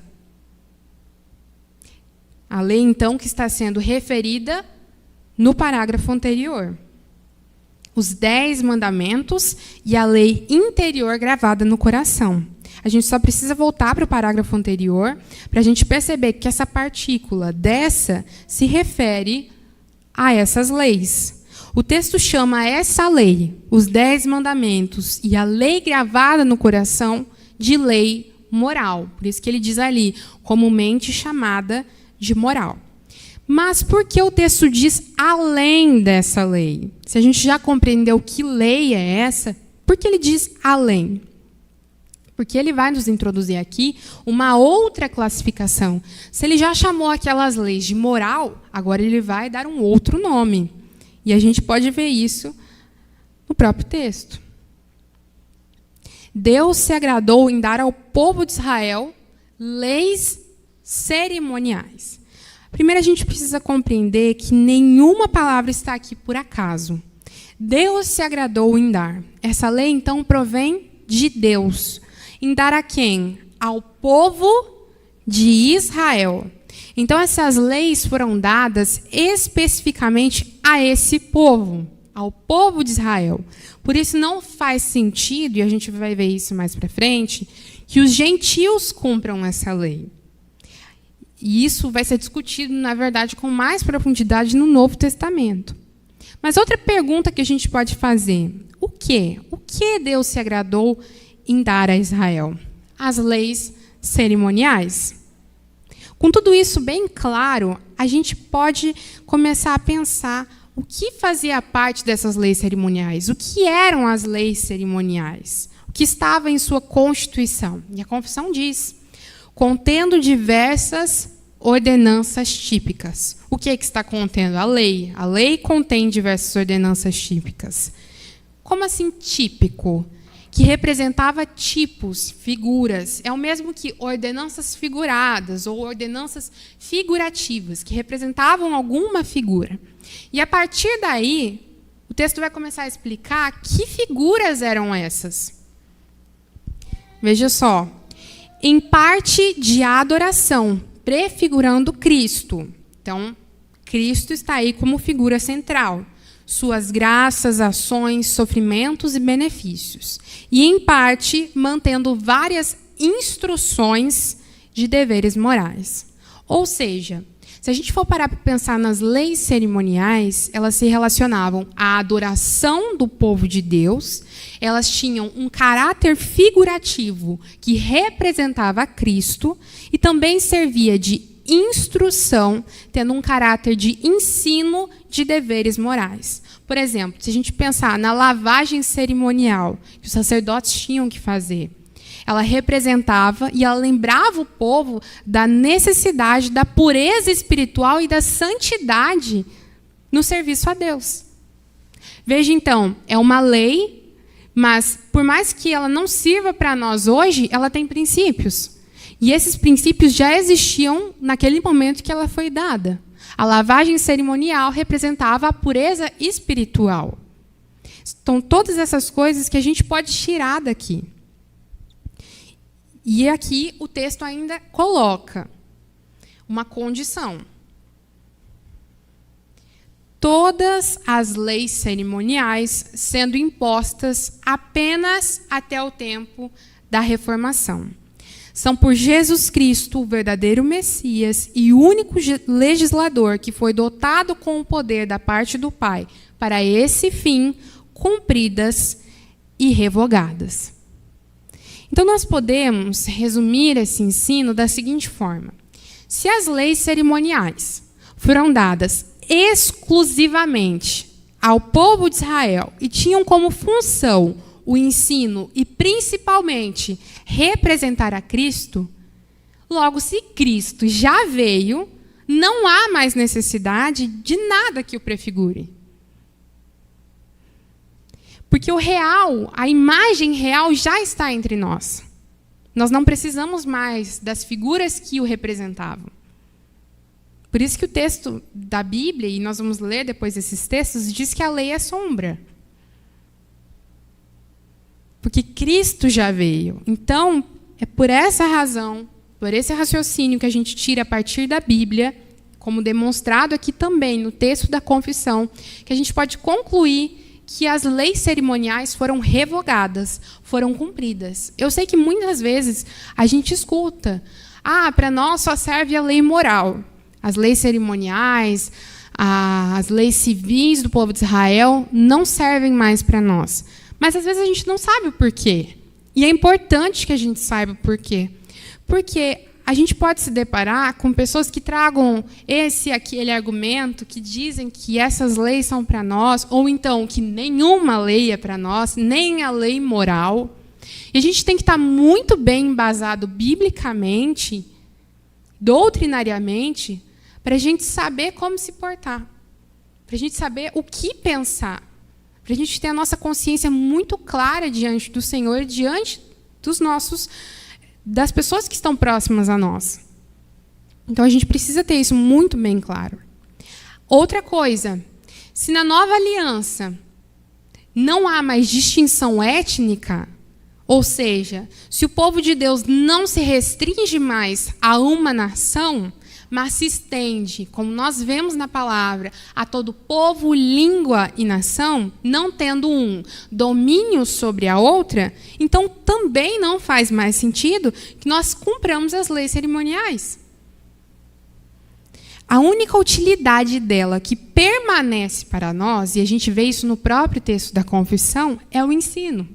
A lei, então, que está sendo referida no parágrafo anterior. Os 10 mandamentos e a lei interior gravada no coração. A gente só precisa voltar para o parágrafo anterior para a gente perceber que essa partícula dessa se refere a essas leis. O texto chama essa lei, os 10 mandamentos e a lei gravada no coração, de lei moral. Por isso que ele diz ali, comumente chamada de moral. Mas por que o texto diz além dessa lei? Se a gente já compreendeu que lei é essa, por que ele diz além? Porque ele vai nos introduzir aqui uma outra classificação. Se ele já chamou aquelas leis de moral, agora ele vai dar um outro nome. E a gente pode ver isso no próprio texto. Deus se agradou em dar ao povo de Israel leis cerimoniais. Primeiro, a gente precisa compreender que nenhuma palavra está aqui por acaso. Deus se agradou em dar. Essa lei, então, provém de Deus. Em dar a quem? Ao povo de Israel. Então, essas leis foram dadas especificamente a esse povo, ao povo de Israel. Por isso, não faz sentido, e a gente vai ver isso mais para frente, que os gentios cumpram essa lei. E isso vai ser discutido, na verdade, com mais profundidade no Novo Testamento. Mas outra pergunta que a gente pode fazer, o quê? O que Deus se agradou em dar a Israel? As leis cerimoniais. Com tudo isso bem claro, a gente pode começar a pensar o que fazia parte dessas leis cerimoniais, o que eram as leis cerimoniais, o que estava em sua Constituição. E a Confissão diz, contendo diversas ordenanças típicas. O que está contendo? A lei. A lei contém diversas ordenanças típicas. Como assim típico? Que representava tipos, figuras. É o mesmo que ordenanças figuradas ou ordenanças figurativas, que representavam alguma figura. E, a partir daí, o texto vai começar a explicar que figuras eram essas. Veja só. Em parte de adoração, prefigurando Cristo. Então, Cristo está aí como figura central. Suas graças, ações, sofrimentos e benefícios. E, em parte, mantendo várias instruções de deveres morais. Ou seja, se a gente for parar para pensar nas leis cerimoniais, elas se relacionavam à adoração do povo de Deus, elas tinham um caráter figurativo que representava Cristo e também servia de instrução, tendo um caráter de ensino de deveres morais. Por exemplo, se a gente pensar na lavagem cerimonial que os sacerdotes tinham que fazer, ela representava e ela lembrava o povo da necessidade da pureza espiritual e da santidade no serviço a Deus. Veja, então, é uma lei, mas por mais que ela não sirva para nós hoje, ela tem princípios. E esses princípios já existiam naquele momento que ela foi dada. A lavagem cerimonial representava a pureza espiritual. Então, todas essas coisas que a gente pode tirar daqui. E aqui o texto ainda coloca uma condição. Todas as leis cerimoniais sendo impostas apenas até o tempo da Reformação. São por Jesus Cristo, o verdadeiro Messias e único legislador que foi dotado com o poder da parte do Pai, para esse fim, cumpridas e revogadas. Então, nós podemos resumir esse ensino da seguinte forma. Se as leis cerimoniais foram dadas exclusivamente ao povo de Israel e tinham como função o ensino e, principalmente, representar a Cristo, logo, se Cristo já veio, não há mais necessidade de nada que o prefigure. Porque o real, a imagem real já está entre nós. Nós não precisamos mais das figuras que o representavam. Por isso que o texto da Bíblia, e nós vamos ler depois esses textos, diz que a lei é sombra. Porque Cristo já veio. Então, é por essa razão, por esse raciocínio que a gente tira a partir da Bíblia, como demonstrado aqui também no texto da confissão, que a gente pode concluir que as leis cerimoniais foram revogadas, foram cumpridas. Eu sei que muitas vezes a gente escuta, para nós só serve a lei moral. As leis cerimoniais, as leis civis do povo de Israel não servem mais para nós. Mas às vezes a gente não sabe o porquê. E é importante que a gente saiba por quê. Porque a gente pode se deparar com pessoas que tragam esse e aquele argumento, que dizem que essas leis são para nós, ou então que nenhuma lei é para nós, nem a lei moral. E a gente tem que estar muito bem embasado biblicamente, doutrinariamente, para a gente saber como se portar, para a gente saber o que pensar, para a gente ter a nossa consciência muito clara diante do Senhor, diante das pessoas que estão próximas a nós. Então, a gente precisa ter isso muito bem claro. Outra coisa, se na nova aliança não há mais distinção étnica, ou seja, se o povo de Deus não se restringe mais a uma nação, mas se estende, como nós vemos na palavra, a todo povo, língua e nação, não tendo um domínio sobre a outra, então também não faz mais sentido que nós cumpramos as leis cerimoniais. A única utilidade dela que permanece para nós, e a gente vê isso no próprio texto da confissão, é o ensino.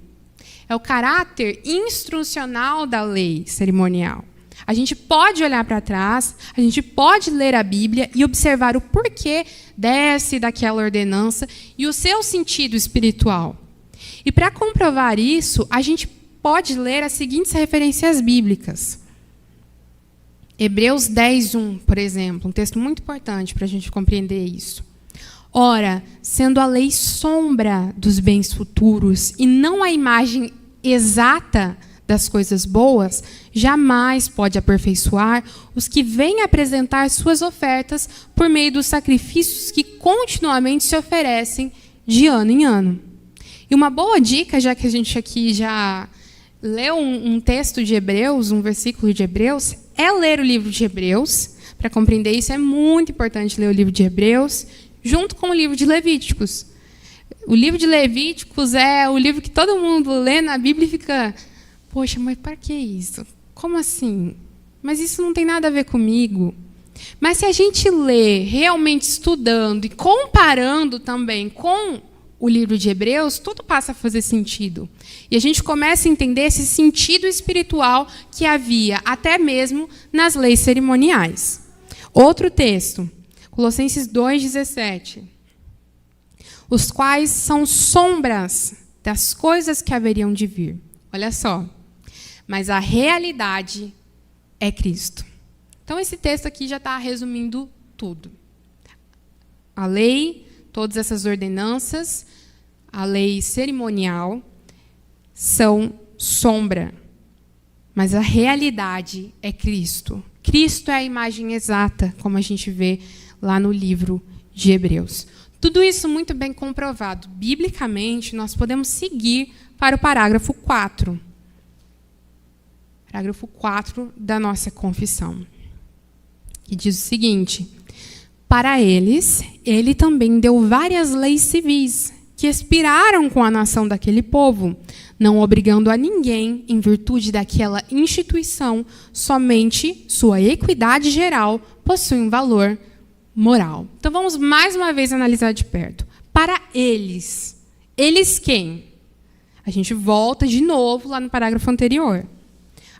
É o caráter instrucional da lei cerimonial. A gente pode olhar para trás, a gente pode ler a Bíblia e observar o porquê dessa e daquela ordenança e o seu sentido espiritual. E para comprovar isso, a gente pode ler as seguintes referências bíblicas. Hebreus 10:1, por exemplo, um texto muito importante para a gente compreender isso. Ora, sendo a lei sombra dos bens futuros e não a imagem exata das coisas boas, jamais pode aperfeiçoar os que vêm apresentar suas ofertas por meio dos sacrifícios que continuamente se oferecem de ano em ano. E uma boa dica, já que a gente aqui já leu um texto de Hebreus, um versículo de Hebreus, é ler o livro de Hebreus. Para compreender isso, é muito importante ler o livro de Hebreus, junto com o livro de Levíticos. O livro de Levíticos é o livro que todo mundo lê na Bíblia e fica: poxa, mas para que isso? Como assim? Mas isso não tem nada a ver comigo. Mas se a gente lê realmente estudando e comparando também com o livro de Hebreus, tudo passa a fazer sentido. E a gente começa a entender esse sentido espiritual que havia até mesmo nas leis cerimoniais. Outro texto, Colossenses 2:17. Os quais são sombras das coisas que haveriam de vir. Olha só. Mas a realidade é Cristo. Então, esse texto aqui já está resumindo tudo. A lei, todas essas ordenanças, a lei cerimonial, são sombra. Mas a realidade é Cristo. Cristo é a imagem exata, como a gente vê lá no livro de Hebreus. Tudo isso muito bem comprovado. Biblicamente, nós podemos seguir para o parágrafo 4. Parágrafo 4 da nossa confissão, que diz o seguinte: para eles, ele também deu várias leis civis, que expiraram com a nação daquele povo, não obrigando a ninguém, em virtude daquela instituição, somente sua equidade geral possui um valor moral. Então, vamos mais uma vez analisar de perto. Para eles. Eles quem? A gente volta de novo lá no parágrafo anterior.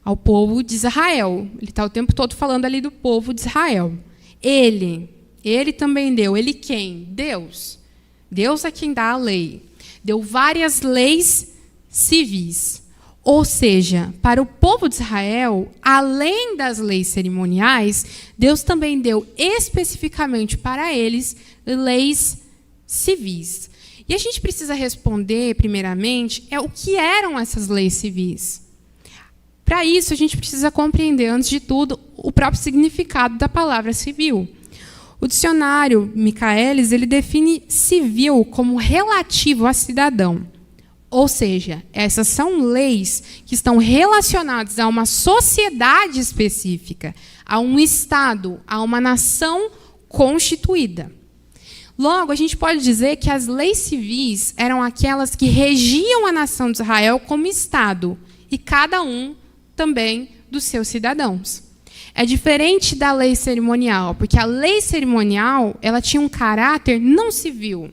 Ao povo de Israel. Ele está o tempo todo falando ali do povo de Israel. Ele também deu. Ele quem? Deus. Deus é quem dá a lei. Deu várias leis civis. Ou seja, para o povo de Israel, além das leis cerimoniais, Deus também deu especificamente para eles leis civis. E a gente precisa responder, primeiramente, o que eram essas leis civis. Para isso, a gente precisa compreender, antes de tudo, o próprio significado da palavra civil. O dicionário Michaelis, ele define civil como relativo a cidadão. Ou seja, essas são leis que estão relacionadas a uma sociedade específica, a um Estado, a uma nação constituída. Logo, a gente pode dizer que as leis civis eram aquelas que regiam a nação de Israel como Estado, e cada um também dos seus cidadãos. É diferente da lei cerimonial, porque a lei cerimonial ela tinha um caráter não civil,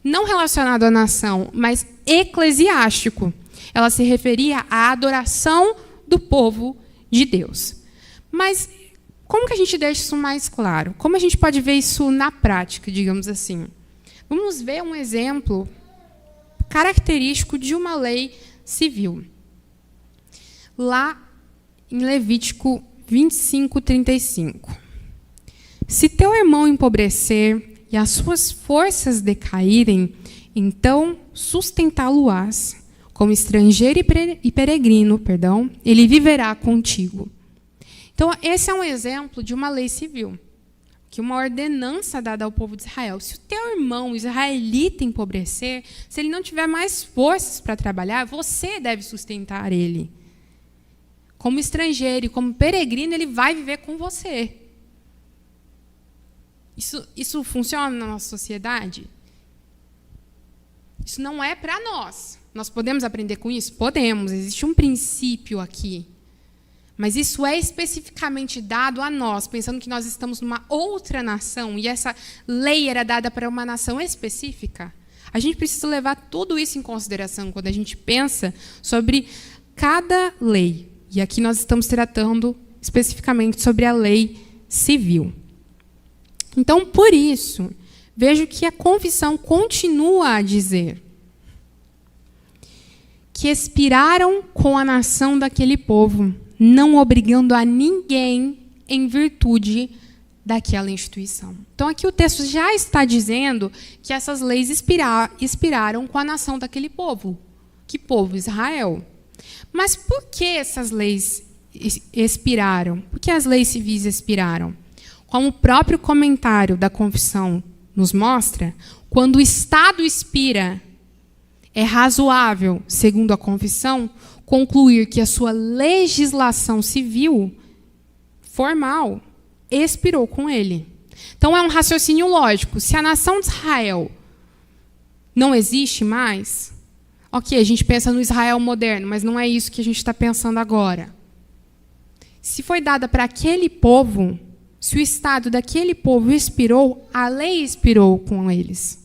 não relacionado à nação, mas eclesiástico. ela se referia à adoração do povo de Deus. Mas como que a gente deixa isso mais claro? Como a gente pode ver isso na prática, digamos assim? Vamos ver um exemplo característico de uma lei civil. Lá em Levítico 25:35. Se teu irmão empobrecer e as suas forças decaírem, então sustentá-lo-ás. Como estrangeiro e peregrino, ele viverá contigo. Então, esse é um exemplo de uma lei civil, que uma ordenança dada ao povo de Israel. Se o teu irmão israelita empobrecer, se ele não tiver mais forças para trabalhar, você deve sustentar ele. Como estrangeiro e como peregrino, ele vai viver com você. Isso funciona na nossa sociedade? Isso não é para nós. Nós podemos aprender com isso? Podemos. Existe um princípio aqui. Mas isso é especificamente dado a nós, pensando que nós estamos numa outra nação e essa lei era dada para uma nação específica. A gente precisa levar tudo isso em consideração quando a gente pensa sobre cada lei. E aqui nós estamos tratando especificamente sobre a lei civil. Então, por isso, vejo que a confissão continua a dizer que expiraram com a nação daquele povo, não obrigando a ninguém em virtude daquela instituição. Então, aqui o texto já está dizendo que essas leis expiraram com a nação daquele povo. Que povo? Israel. Mas por que essas leis expiraram? Por que as leis civis expiraram? Como o próprio comentário da confissão nos mostra, quando o Estado expira, é razoável, segundo a confissão, concluir que a sua legislação civil formal expirou com ele. Então, é um raciocínio lógico. Se a nação de Israel não existe mais, ok, a gente pensa no Israel moderno, mas não é isso que a gente está pensando agora. Se foi dada para aquele povo, se o Estado daquele povo expirou, a lei expirou com eles.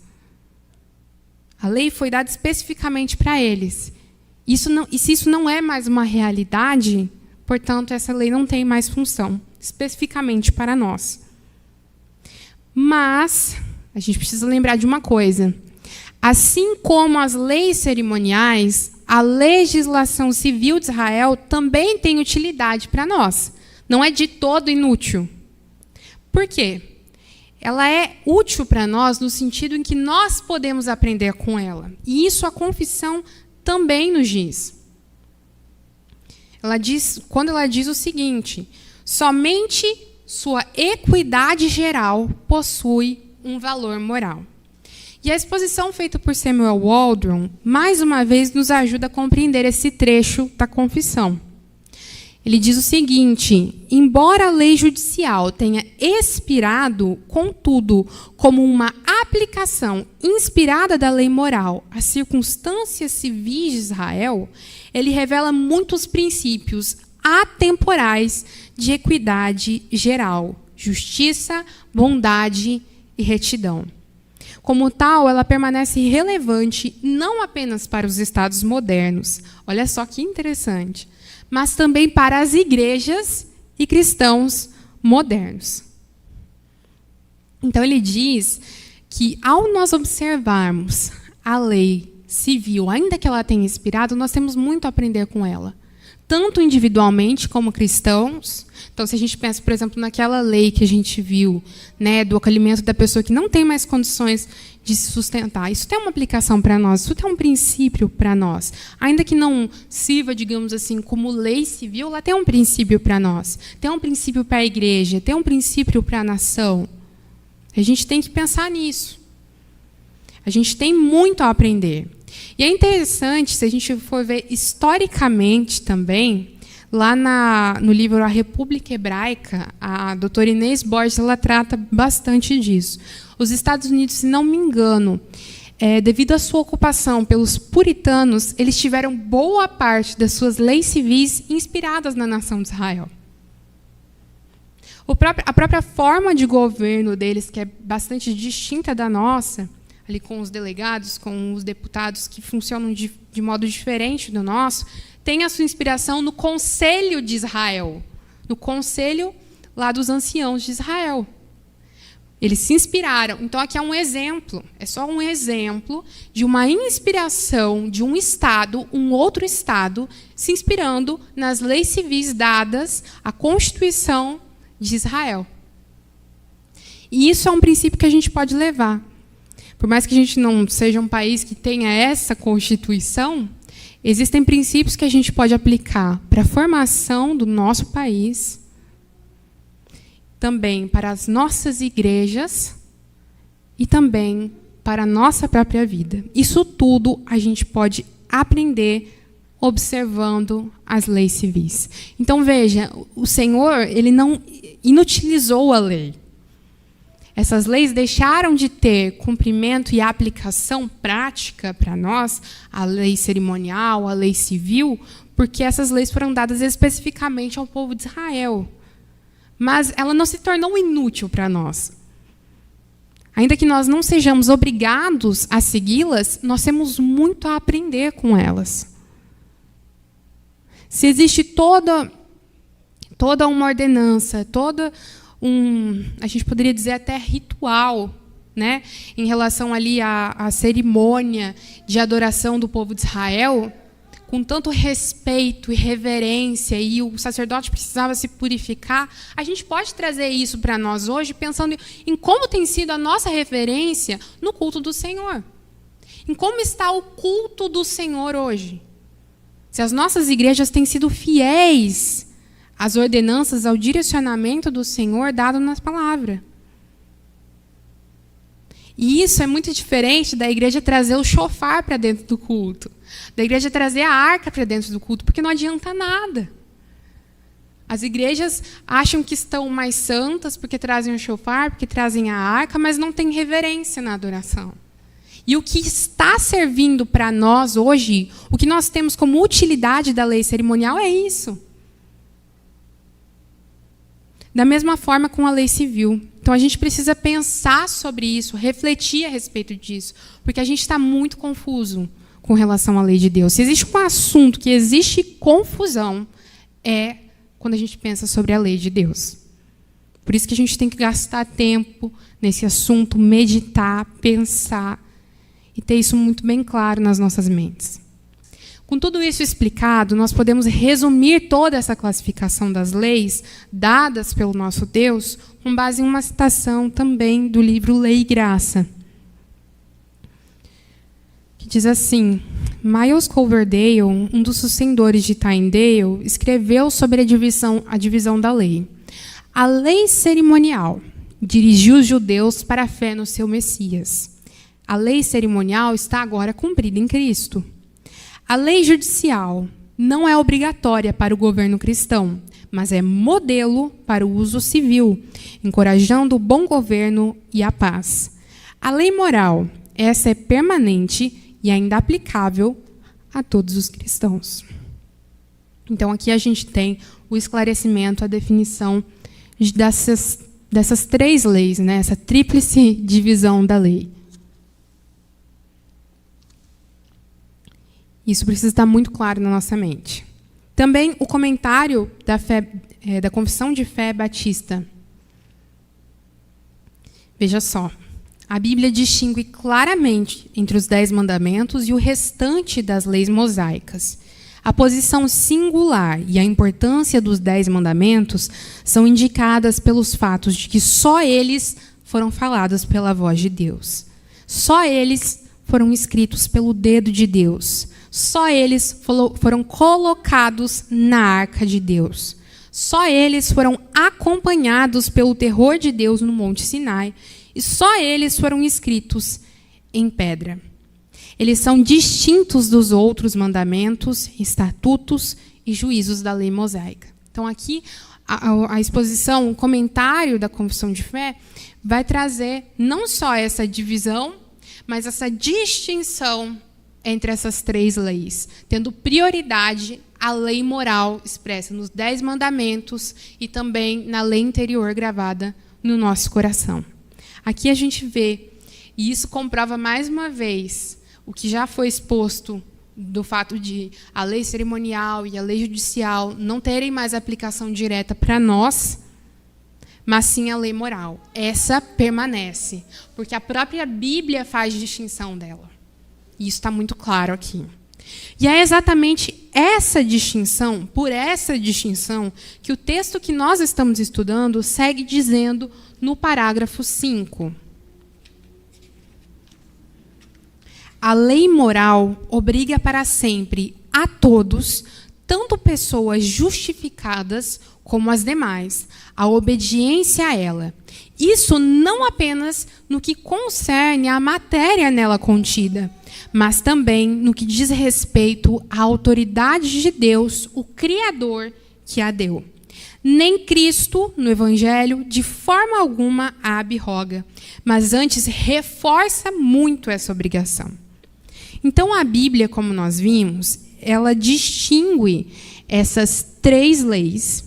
A lei foi dada especificamente para eles. E se isso não é mais uma realidade, portanto, essa lei não tem mais função, especificamente para nós. Mas a gente precisa lembrar de uma coisa. Assim como as leis cerimoniais, a legislação civil de Israel também tem utilidade para nós. Não é de todo inútil. Por quê? Ela é útil para nós no sentido em que nós podemos aprender com ela. E isso a confissão também nos diz. Quando ela diz o seguinte: somente sua equidade geral possui um valor moral. E a exposição feita por Samuel Waldron, mais uma vez, nos ajuda a compreender esse trecho da confissão. Ele diz o seguinte: embora a lei judicial tenha expirado, contudo, como uma aplicação inspirada da lei moral às circunstâncias civis de Israel, ele revela muitos princípios atemporais de equidade geral, justiça, bondade e retidão. Como tal, ela permanece relevante não apenas para os estados modernos, olha só que interessante, mas também para as igrejas e cristãos modernos. Então, ele diz que, ao nós observarmos a lei civil, ainda que ela tenha expirado, nós temos muito a aprender com ela, tanto individualmente como cristãos. Então, se a gente pensa, por exemplo, naquela lei que a gente viu, né, do acolhimento da pessoa que não tem mais condições de se sustentar, isso tem uma aplicação para nós, isso tem um princípio para nós. Ainda que não sirva, digamos assim, como lei civil, ela tem um princípio para nós, tem um princípio para a igreja, tem um princípio para a nação. A gente tem que pensar nisso. A gente tem muito a aprender. E é interessante, se a gente for ver historicamente também, lá no livro A República Hebraica, a doutora Inês Borges, ela trata bastante disso. Os Estados Unidos, se não me engano, devido à sua ocupação pelos puritanos, eles tiveram boa parte das suas leis civis inspiradas na nação de Israel. A própria forma de governo deles, que é bastante distinta da nossa, ali com os delegados, com os deputados que funcionam de modo diferente do nosso, tem a sua inspiração no Conselho de Israel, no Conselho lá dos anciãos de Israel. Eles se inspiraram. Então, aqui é um exemplo, é só um exemplo de uma inspiração de um Estado, um outro Estado, se inspirando nas leis civis dadas à Constituição de Israel. E isso é um princípio que a gente pode levar. Por mais que a gente não seja um país que tenha essa Constituição, existem princípios que a gente pode aplicar para a formação do nosso país, também para as nossas igrejas e também para a nossa própria vida. Isso tudo a gente pode aprender observando as leis civis. Então, veja, o Senhor, ele não inutilizou a lei. Essas leis deixaram de ter cumprimento e aplicação prática para nós, a lei cerimonial, a lei civil, porque essas leis foram dadas especificamente ao povo de Israel. Mas ela não se tornou inútil para nós. Ainda que nós não sejamos obrigados a segui-las, nós temos muito a aprender com elas. Se existe toda uma ordenança, a gente poderia dizer até ritual, né, em relação ali à cerimônia de adoração do povo de Israel, com tanto respeito e reverência, e o sacerdote precisava se purificar, a gente pode trazer isso para nós hoje, pensando em como tem sido a nossa reverência no culto do Senhor. Em como está o culto do Senhor hoje. Se as nossas igrejas têm sido fiéis às ordenanças, ao direcionamento do Senhor dado na palavra. E isso é muito diferente da igreja trazer o shofar para dentro do culto, da igreja trazer a arca para dentro do culto, porque não adianta nada. As igrejas acham que estão mais santas porque trazem o shofar, porque trazem a arca, mas não tem reverência na adoração. E o que está servindo para nós hoje, o que nós temos como utilidade da lei cerimonial é isso. Da mesma forma com a lei civil. Então, a gente precisa pensar sobre isso, refletir a respeito disso, porque a gente está muito confuso com relação à lei de Deus. Se existe um assunto que existe confusão, é quando a gente pensa sobre a lei de Deus. Por isso que a gente tem que gastar tempo nesse assunto, meditar, pensar e ter isso muito bem claro nas nossas mentes. Com tudo isso explicado, nós podemos resumir toda essa classificação das leis dadas pelo nosso Deus com base em uma citação também do livro Lei e Graça, que diz assim: Miles Coverdale, um dos sucessores de Tyndale, escreveu sobre a divisão da lei. A lei cerimonial dirigiu os judeus para a fé no seu Messias. A lei cerimonial está agora cumprida em Cristo. A lei judicial não é obrigatória para o governo cristão, mas é modelo para o uso civil, encorajando o bom governo e a paz. A lei moral, essa é permanente e ainda aplicável a todos os cristãos. Então, aqui a gente tem o esclarecimento, a definição dessas três leis, né? Essa tríplice divisão da lei. Isso precisa estar muito claro na nossa mente. Também o comentário da Confissão de Fé Batista. Veja só. A Bíblia distingue claramente entre os 10 mandamentos e o restante das leis mosaicas. A posição singular e a importância dos 10 mandamentos são indicadas pelos fatos de que só eles foram falados pela voz de Deus. Só eles foram escritos pelo dedo de Deus. Só eles foram colocados na arca de Deus. Só eles foram acompanhados pelo terror de Deus no Monte Sinai. E só eles foram escritos em pedra. Eles são distintos dos outros mandamentos, estatutos e juízos da lei mosaica. Então, aqui, a exposição, o comentário da Confissão de Fé vai trazer não só essa divisão, mas essa distinção entre essas três leis, tendo prioridade a lei moral expressa nos 10 mandamentos e também na lei interior gravada no nosso coração. Aqui a gente vê E isso comprova mais uma vez o que já foi exposto do fato de a lei cerimonial e a lei judicial não terem mais aplicação direta para nós, mas sim a lei moral. Essa permanece, porque a própria Bíblia faz distinção dela. E isso está muito claro aqui. E é exatamente essa distinção, por essa distinção, que o texto que nós estamos estudando segue dizendo no parágrafo 5. A lei moral obriga para sempre a todos, tanto pessoas justificadas como as demais, a obediência a ela. Isso não apenas no que concerne à matéria nela contida, mas também no que diz respeito à autoridade de Deus, o Criador, que a deu. Nem Cristo, no Evangelho, de forma alguma a abroga, mas antes reforça muito essa obrigação. Então, a Bíblia, como nós vimos, ela distingue essas 3 leis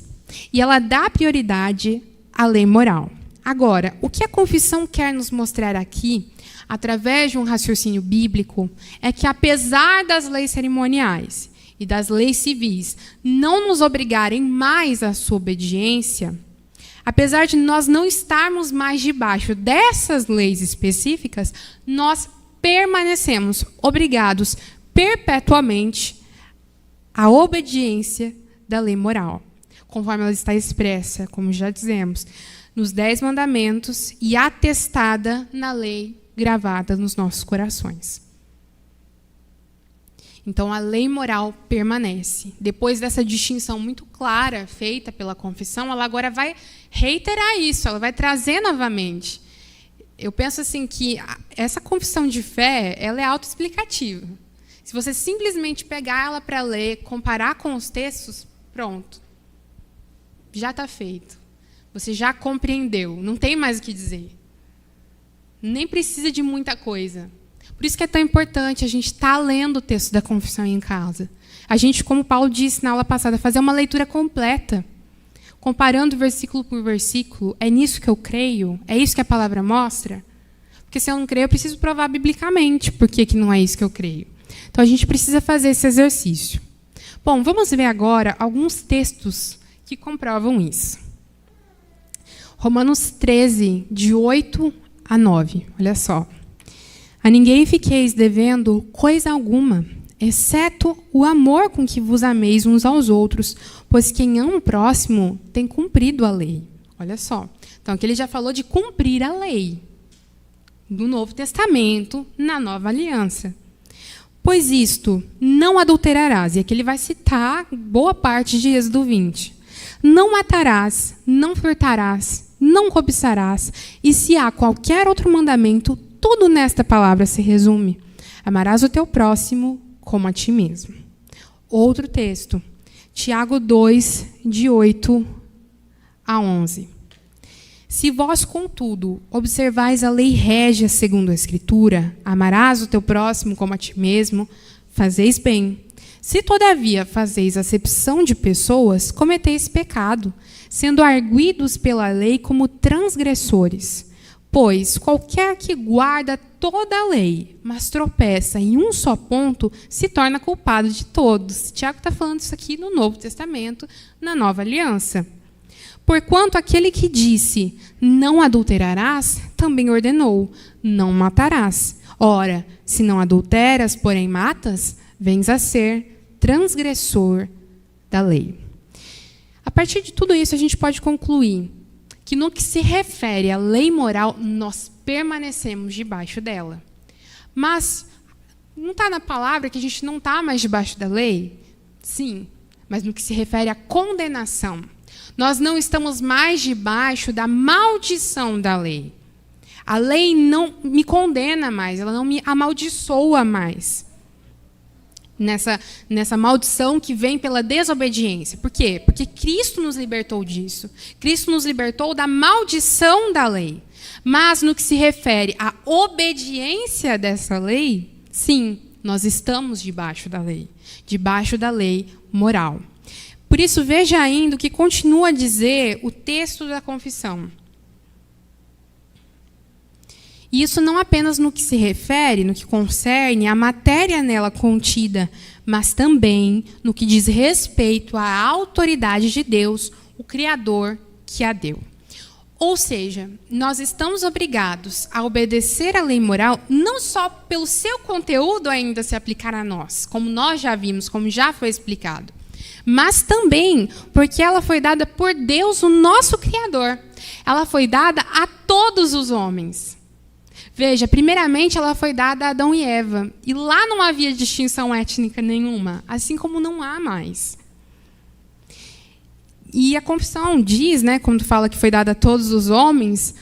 e ela dá prioridade à lei moral. Agora, o que a confissão quer nos mostrar aqui, através de um raciocínio bíblico, é que, apesar das leis cerimoniais e das leis civis não nos obrigarem mais à sua obediência, apesar de nós não estarmos mais debaixo dessas leis específicas, nós permanecemos obrigados perpetuamente à obediência da lei moral, conforme ela está expressa, como já dizemos, nos 10 mandamentos e atestada na lei gravada nos nossos corações. Então, a lei moral permanece. Depois dessa distinção muito clara feita pela confissão, ela agora vai reiterar isso, ela vai trazer novamente. Eu penso assim que essa confissão de fé, ela é autoexplicativa. Se você simplesmente pegar ela para ler, comparar com os textos, pronto. Já está feito. Você já compreendeu, não tem mais o que dizer. Nem precisa de muita coisa. Por isso que é tão importante a gente estar lendo o texto da confissão em casa. A gente, como Paulo disse na aula passada, fazer uma leitura completa. Comparando versículo por versículo, é nisso que eu creio? É isso que a palavra mostra? Porque se eu não creio, eu preciso provar biblicamente por que não é isso que eu creio. Então, a gente precisa fazer esse exercício. Bom, vamos ver agora alguns textos que comprovam isso. Romanos 13, de 8 a 9. Olha só. A ninguém fiqueis devendo coisa alguma, exceto o amor com que vos ameis uns aos outros, pois quem ama o próximo tem cumprido a lei. Olha só. Então, aqui ele já falou de cumprir a lei do Novo Testamento na Nova Aliança. Pois isto, não adulterarás. E aqui ele vai citar boa parte de Êxodo 20. Não matarás, não furtarás, não cobiçarás. E se há qualquer outro mandamento, tudo nesta palavra se resume. Amarás o teu próximo como a ti mesmo. Outro texto, Tiago 2, de 8 a 11. Se vós, contudo, observais a lei régia segundo a Escritura, amarás o teu próximo como a ti mesmo, fazeis bem. Se, todavia, fazeis acepção de pessoas, cometeis pecado, sendo arguidos pela lei como transgressores. Pois qualquer que guarda toda a lei, mas tropeça em um só ponto, se torna culpado de todos. Tiago está falando isso aqui no Novo Testamento, na Nova Aliança. Porquanto aquele que disse, não adulterarás, também ordenou, não matarás. Ora, se não adulteras, porém matas, vens a ser transgressor da lei. A partir de tudo isso, a gente pode concluir que no que se refere à lei moral, nós permanecemos debaixo dela. Mas não está na palavra que a gente não está mais debaixo da lei? Sim, mas no que se refere à condenação. Nós não estamos mais debaixo da maldição da lei. A lei não me condena mais, ela não me amaldiçoa mais. Nessa maldição que vem pela desobediência. Por quê? Porque Cristo nos libertou disso. Cristo nos libertou da maldição da lei. Mas no que se refere à obediência dessa lei, sim, nós estamos debaixo da lei moral. Por isso, veja ainda o que continua a dizer o texto da confissão. E isso não apenas no que se refere, no que concerne a matéria nela contida, mas também no que diz respeito à autoridade de Deus, o Criador que a deu. Ou seja, nós estamos obrigados a obedecer à lei moral não só pelo seu conteúdo ainda se aplicar a nós, como nós já vimos, como já foi explicado, mas também porque ela foi dada por Deus, o nosso Criador. Ela foi dada a todos os homens. Veja, primeiramente ela foi dada a Adão e Eva, e lá não havia distinção étnica nenhuma, assim como não há mais. E a confissão diz, né, quando fala que foi dada a todos os homens,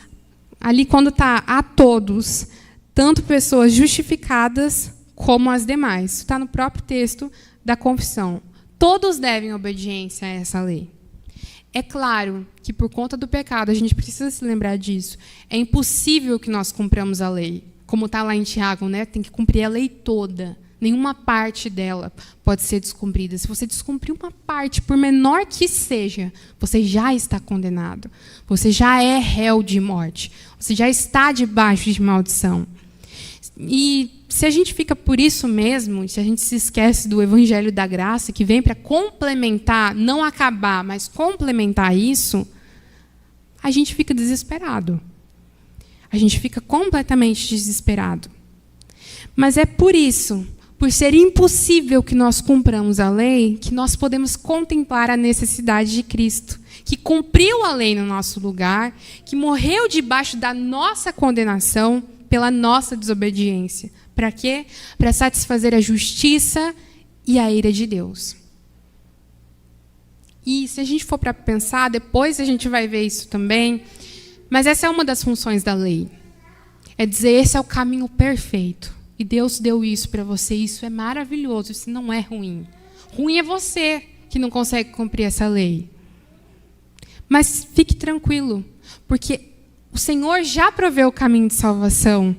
ali quando está a todos, tanto pessoas justificadas como as demais. Isso está no próprio texto da confissão. Todos devem obediência a essa lei. É claro que, por conta do pecado, a gente precisa se lembrar disso. É impossível que nós cumpramos a lei. Como está lá em Tiago, né? Tem que cumprir a lei toda. Nenhuma parte dela pode ser descumprida. Se você descumprir uma parte, por menor que seja, você já está condenado. Você já é réu de morte. Você já está debaixo de maldição. E se a gente fica por isso mesmo, se a gente se esquece do Evangelho da Graça, que vem para complementar, não acabar, mas complementar isso, a gente fica desesperado. A gente fica completamente desesperado. Mas é por isso, por ser impossível que nós cumpramos a lei, que nós podemos contemplar a necessidade de Cristo, que cumpriu a lei no nosso lugar, que morreu debaixo da nossa condenação pela nossa desobediência. Para quê? Para satisfazer a justiça e a ira de Deus. E se a gente for para pensar, depois a gente vai ver isso também, mas essa é uma das funções da lei. É dizer, esse é o caminho perfeito. E Deus deu isso para você, isso é maravilhoso, isso não é ruim. Ruim é você que não consegue cumprir essa lei. Mas fique tranquilo, porque o Senhor já proveu o caminho de salvação.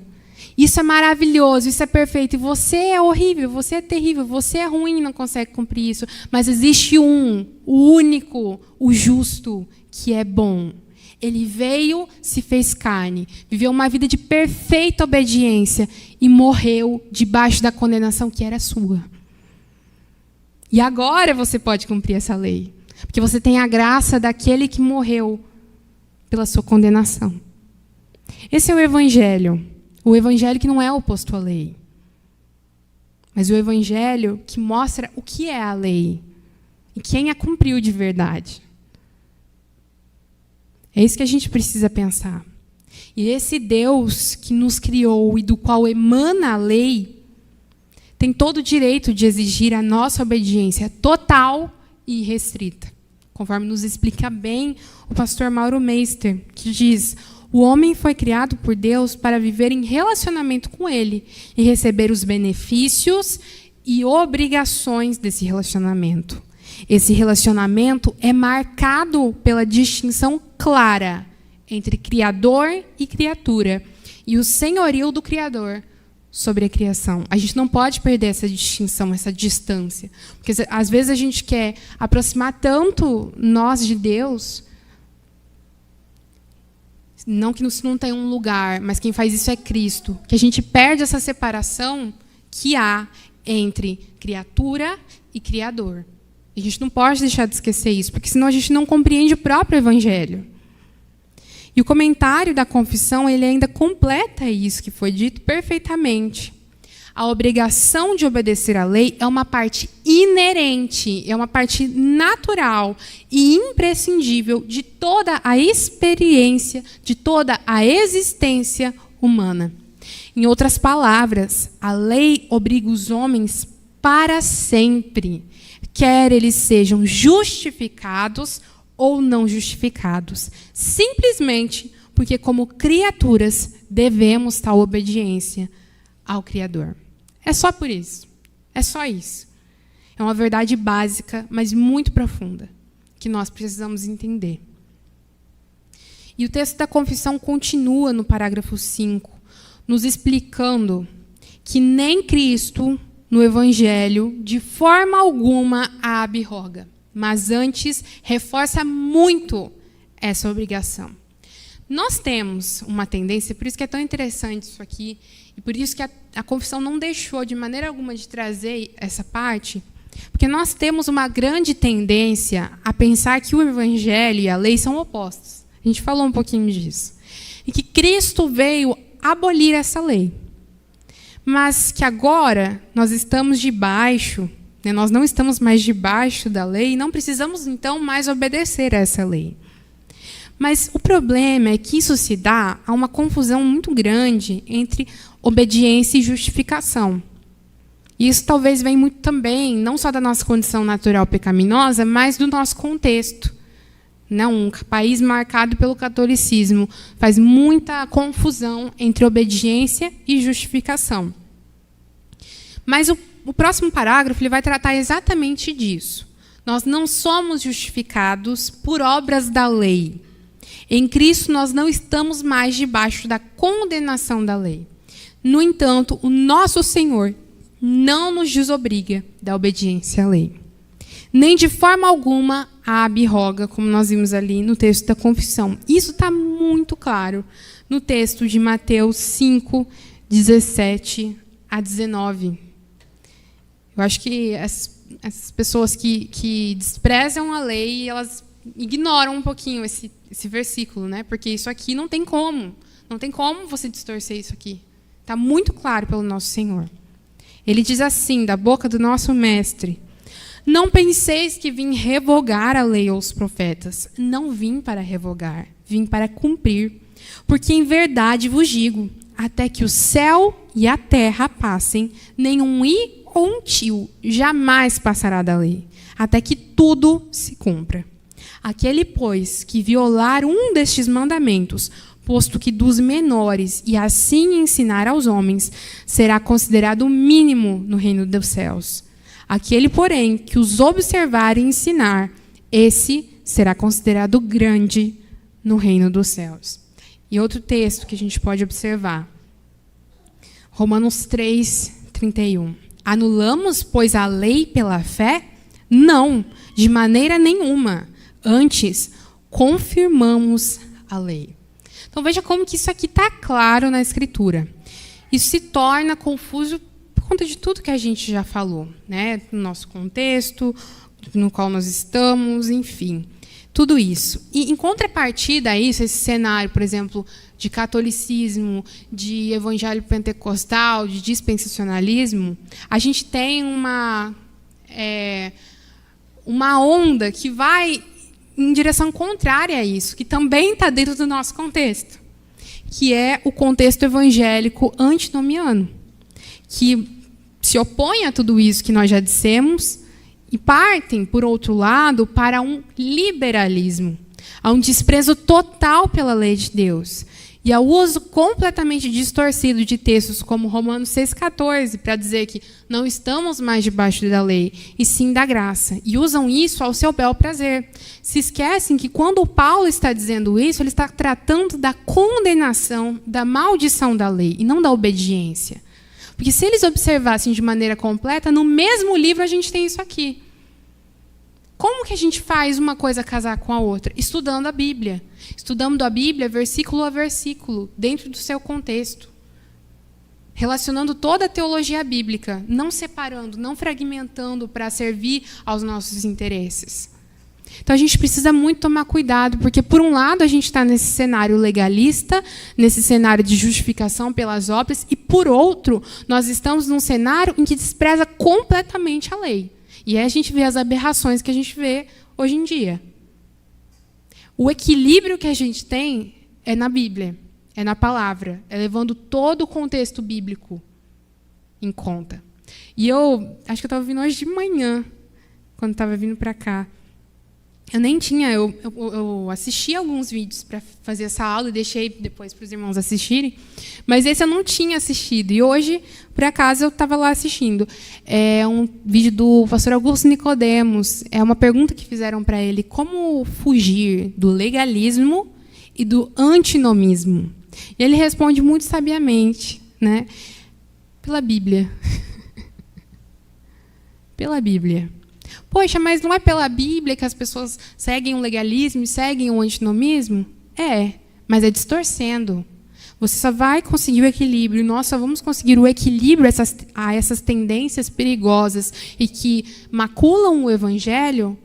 Isso é maravilhoso, isso é perfeito. E você é horrível, você é terrível, você é ruim e não consegue cumprir isso. Mas existe um, o único, o justo, que é bom. Ele veio, se fez carne, viveu uma vida de perfeita obediência e morreu debaixo da condenação que era sua. E agora você pode cumprir essa lei, porque você tem a graça daquele que morreu pela sua condenação. Esse é o Evangelho. O Evangelho que não é oposto à lei, mas o Evangelho que mostra o que é a lei e quem a cumpriu de verdade. É isso que a gente precisa pensar. E esse Deus que nos criou e do qual emana a lei, tem todo o direito de exigir a nossa obediência total e restrita. Conforme nos explica bem o pastor Mauro Meister, que diz: o homem foi criado por Deus para viver em relacionamento com Ele e receber os benefícios e obrigações desse relacionamento. Esse relacionamento é marcado pela distinção clara entre Criador e criatura e o senhorio do Criador sobre a criação. A gente não pode perder essa distinção, essa distância. Porque às vezes a gente quer aproximar tanto nós de Deus, não que isso não tenha um lugar, mas quem faz isso é Cristo, que a gente perde essa separação que há entre criatura e Criador. A gente não pode deixar de esquecer isso, porque senão a gente não compreende o próprio Evangelho. E o comentário da confissão, ele ainda completa isso que foi dito perfeitamente. A obrigação de obedecer à lei é uma parte inerente, é uma parte natural e imprescindível de toda a experiência, de toda a existência humana. Em outras palavras, a lei obriga os homens para sempre, quer eles sejam justificados ou não justificados, simplesmente porque, como criaturas, devemos tal obediência ao Criador. É só por isso. É só isso. É uma verdade básica, mas muito profunda, que nós precisamos entender. E o texto da confissão continua no parágrafo 5, nos explicando que nem Cristo, no Evangelho, de forma alguma a abroga, mas antes reforça muito essa obrigação. Nós temos uma tendência, por isso que é tão interessante isso aqui, e por isso que a confissão não deixou de maneira alguma de trazer essa parte, porque nós temos uma grande tendência a pensar que o evangelho e a lei são opostos. A gente falou um pouquinho disso. E que Cristo veio abolir essa lei. Mas que agora nós estamos debaixo, né, nós não estamos mais debaixo da lei, e não precisamos, então, mais obedecer a essa lei. Mas o problema é que isso se dá a uma confusão muito grande entre obediência e justificação. E isso talvez venha muito também, não só da nossa condição natural pecaminosa, mas do nosso contexto. Não, um país marcado pelo catolicismo faz muita confusão entre obediência e justificação. Mas o próximo parágrafo ele vai tratar exatamente disso. Nós não somos justificados por obras da lei. Em Cristo, nós não estamos mais debaixo da condenação da lei. No entanto, o nosso Senhor não nos desobriga da obediência à lei. Nem de forma alguma a abroga, como nós vimos ali no texto da confissão. Isso está muito claro no texto de Mateus 5, 17 a 19. Eu acho que essas pessoas que desprezam a lei, elas ignoram um pouquinho esse versículo, né? Porque isso aqui não tem como. Não tem como você distorcer isso aqui. Está muito claro pelo nosso Senhor. Ele diz assim, da boca do nosso mestre: não penseis que vim revogar a lei ou os profetas. Não vim para revogar, vim para cumprir. Porque em verdade vos digo, até que o céu e a terra passem, nenhum i ou um tio jamais passará da lei, até que tudo se cumpra. Aquele, pois, que violar um destes mandamentos, posto que dos menores, e assim ensinar aos homens, será considerado o mínimo no reino dos céus. Aquele, porém, que os observar e ensinar, esse será considerado grande no reino dos céus. E outro texto que a gente pode observar. Romanos 3, 31. Anulamos, pois, a lei pela fé? Não, de maneira nenhuma. Antes, confirmamos a lei. Então, veja como que isso aqui está claro na Escritura. Isso se torna confuso por conta de tudo que a gente já falou, né? No nosso contexto, no qual nós estamos, enfim. Tudo isso. E, em contrapartida a isso, esse cenário, por exemplo, de catolicismo, de evangelho pentecostal, de dispensacionalismo, a gente tem uma onda que vai em direção contrária a isso, que também está dentro do nosso contexto, que é o contexto evangélico antinomiano, que se opõe a tudo isso que nós já dissemos e partem, por outro lado, para um liberalismo, a um desprezo total pela lei de Deus e ao uso completamente distorcido de textos como Romanos 6,14, para dizer que não estamos mais debaixo da lei, e sim da graça. E usam isso ao seu bel prazer. Se esquecem que quando o Paulo está dizendo isso, ele está tratando da condenação, da maldição da lei, e não da obediência. Porque se eles observassem de maneira completa, no mesmo livro a gente tem isso aqui. Como que a gente faz uma coisa casar com a outra? Estudando a Bíblia. Estudando a Bíblia versículo a versículo, dentro do seu contexto. Relacionando toda a teologia bíblica, não separando, não fragmentando para servir aos nossos interesses. Então a gente precisa muito tomar cuidado, porque por um lado a gente está nesse cenário legalista, nesse cenário de justificação pelas obras, e por outro, nós estamos num cenário em que despreza completamente a lei. E aí a gente vê as aberrações que a gente vê hoje em dia. O equilíbrio que a gente tem é na Bíblia, é na palavra, é levando todo o contexto bíblico em conta. E eu acho que eu estava vindo hoje de manhã, quando estava vindo para cá. Eu nem tinha, eu assisti alguns vídeos para fazer essa aula e deixei depois para os irmãos assistirem, mas esse eu não tinha assistido. E hoje, por acaso, eu estava lá assistindo. É um vídeo do pastor Augusto Nicodemos. É uma pergunta que fizeram para ele: como fugir do legalismo e do antinomismo? E ele responde muito sabiamente, né? Pela Bíblia. Pela Bíblia. Poxa, mas não é pela Bíblia que as pessoas seguem o legalismo e seguem o antinomismo? É, mas é distorcendo. Você só vai conseguir o equilíbrio, nós só vamos conseguir o equilíbrio a essas tendências perigosas e que maculam o Evangelho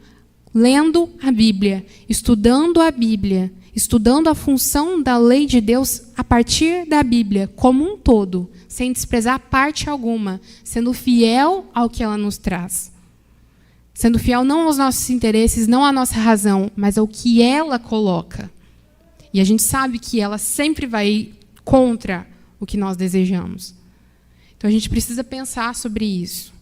lendo a Bíblia, estudando a função da lei de Deus a partir da Bíblia, como um todo, sem desprezar parte alguma, sendo fiel ao que ela nos traz. Sendo fiel não aos nossos interesses, não à nossa razão, mas ao que ela coloca. E a gente sabe que ela sempre vai ir contra o que nós desejamos. Então a gente precisa pensar sobre isso.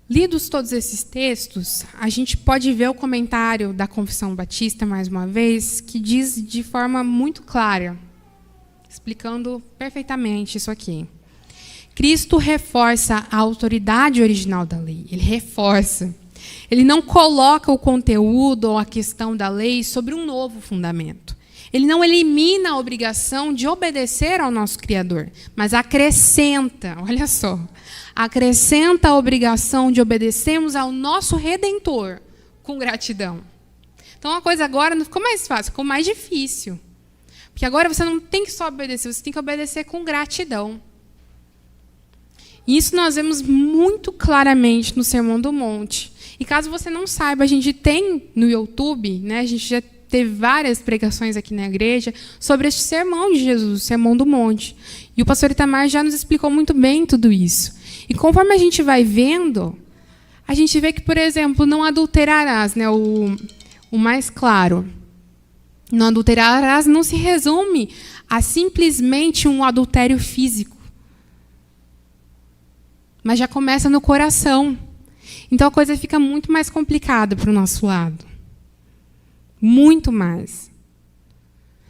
Lidos todos esses textos, a gente pode ver o comentário da Confissão Batista, mais uma vez, que diz de forma muito clara, explicando perfeitamente isso aqui. Cristo reforça a autoridade original da lei. Ele reforça. Ele não coloca o conteúdo ou a questão da lei sobre um novo fundamento. Ele não elimina a obrigação de obedecer ao nosso Criador, mas acrescenta, olha só, acrescenta a obrigação de obedecermos ao nosso Redentor com gratidão. Então a coisa agora não ficou mais fácil, ficou mais difícil. Porque agora você não tem que só obedecer, você tem que obedecer com gratidão. E isso nós vemos muito claramente no Sermão do Monte. E caso você não saiba, a gente tem no YouTube, né, a gente já teve várias pregações aqui na igreja sobre este sermão de Jesus, o Sermão do Monte. E o pastor Itamar já nos explicou muito bem tudo isso. E conforme a gente vai vendo, a gente vê que, por exemplo, não adulterarás, né, o mais claro. Não adulterarás não se resume a simplesmente um adultério físico. Mas já começa no coração. Então a coisa fica muito mais complicada para o nosso lado. Muito mais.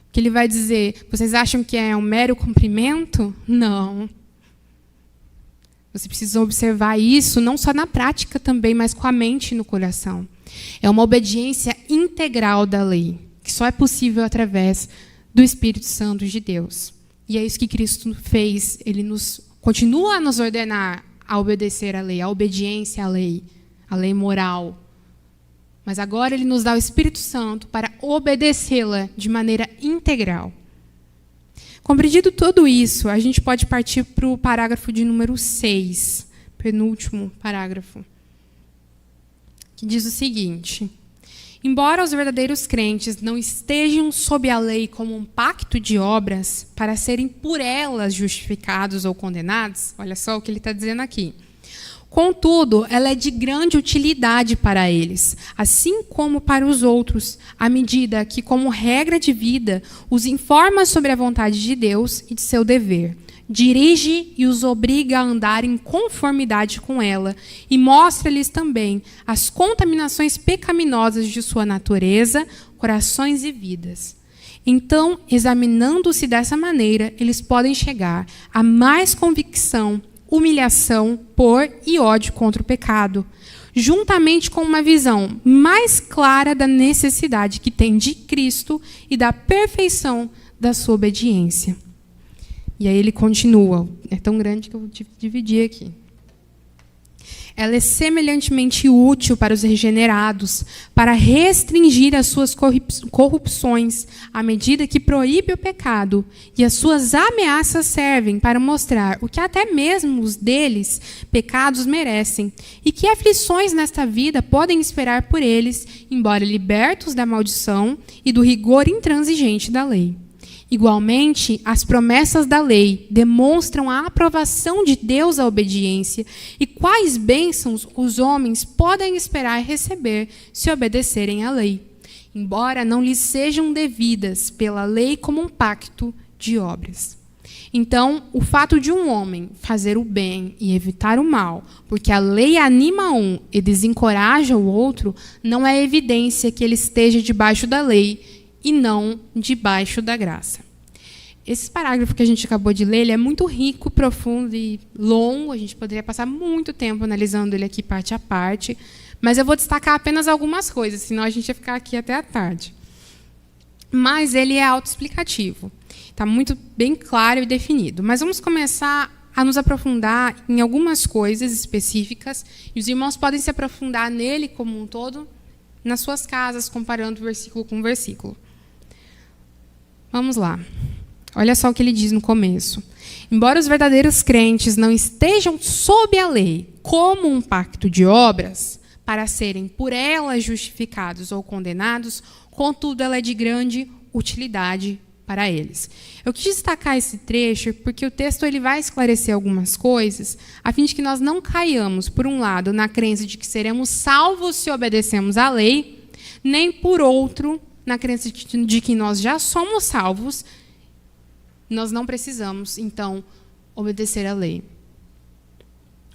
Porque ele vai dizer, vocês acham que é um mero cumprimento? Não. Você precisa observar isso, não só na prática também, mas com a mente e no coração. É uma obediência integral da lei, que só é possível através do Espírito Santo de Deus. E é isso que Cristo fez. Ele continua a nos ordenar a obedecer à lei, a obediência à lei moral. Mas agora ele nos dá o Espírito Santo para obedecê-la de maneira integral. Compreendido tudo isso, a gente pode partir para o parágrafo de número 6, penúltimo parágrafo, que diz o seguinte: embora os verdadeiros crentes não estejam sob a lei como um pacto de obras para serem por elas justificados ou condenados, olha só o que ele está dizendo aqui. Contudo, ela é de grande utilidade para eles, assim como para os outros, à medida que, como regra de vida, os informa sobre a vontade de Deus e de seu dever, dirige e os obriga a andar em conformidade com ela e mostra-lhes também as contaminações pecaminosas de sua natureza, corações e vidas. Então, examinando-se dessa maneira, eles podem chegar a mais convicção, humilhação por e ódio contra o pecado, juntamente com uma visão mais clara da necessidade que tem de Cristo e da perfeição da sua obediência. E aí ele continua, é tão grande que eu tive que dividir aqui. Ela é semelhantemente útil para os regenerados, para restringir as suas corrupções, à medida que proíbe o pecado, e as suas ameaças servem para mostrar o que até mesmo os deles, pecados, merecem, e que aflições nesta vida podem esperar por eles, embora libertos da maldição e do rigor intransigente da lei. Igualmente, as promessas da lei demonstram a aprovação de Deus à obediência e quais bênçãos os homens podem esperar receber se obedecerem à lei, embora não lhes sejam devidas pela lei como um pacto de obras. Então, o fato de um homem fazer o bem e evitar o mal, porque a lei anima um e desencoraja o outro, não é evidência que ele esteja debaixo da lei e não debaixo da graça. Esse parágrafo que a gente acabou de ler, ele é muito rico, profundo e longo. A gente poderia passar muito tempo analisando ele aqui parte a parte, mas eu vou destacar apenas algumas coisas, senão a gente ia ficar aqui até a tarde. Mas ele é autoexplicativo. Está muito bem claro e definido. Mas vamos começar a nos aprofundar em algumas coisas específicas, e os irmãos podem se aprofundar nele como um todo, nas suas casas, comparando versículo com versículo. Vamos lá. Olha só o que ele diz no começo. Embora os verdadeiros crentes não estejam sob a lei como um pacto de obras, para serem por ela justificados ou condenados, contudo, ela é de grande utilidade para eles. Eu quis destacar esse trecho porque o texto ele vai esclarecer algumas coisas, a fim de que nós não caiamos, por um lado, na crença de que seremos salvos se obedecemos à lei, nem, por outro, na crença de que nós já somos salvos, nós não precisamos, então, obedecer à lei.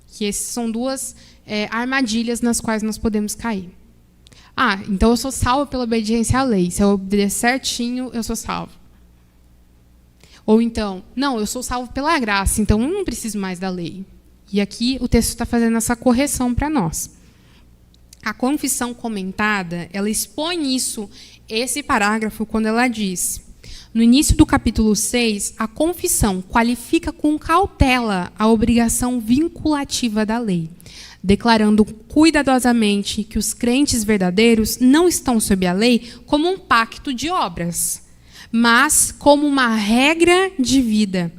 Que essas são duas armadilhas nas quais nós podemos cair. Então eu sou salvo pela obediência à lei. Se eu obedecer certinho, eu sou salvo. Ou então, não, eu sou salvo pela graça, então eu não preciso mais da lei. E aqui o texto está fazendo essa correção para nós. A confissão comentada, ela expõe esse parágrafo, quando ela diz: no início do capítulo 6, a confissão qualifica com cautela a obrigação vinculativa da lei, declarando cuidadosamente que os crentes verdadeiros não estão sob a lei como um pacto de obras, mas como uma regra de vida.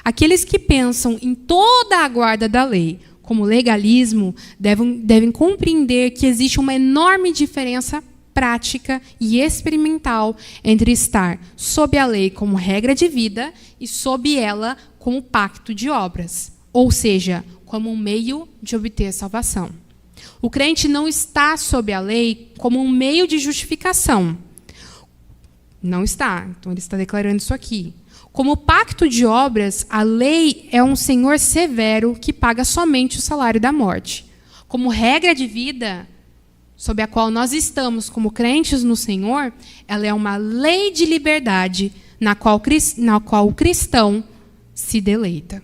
Aqueles que pensam em toda a guarda da lei como legalismo devem compreender que existe uma enorme diferença prática e experimental entre estar sob a lei como regra de vida e sob ela como pacto de obras, ou seja, como um meio de obter a salvação. O crente não está sob a lei como um meio de justificação. Não está. Então ele está declarando isso aqui. Como pacto de obras, a lei é um senhor severo que paga somente o salário da morte. Como regra de vida, sob a qual nós estamos como crentes no Senhor, ela é uma lei de liberdade na qual o cristão se deleita.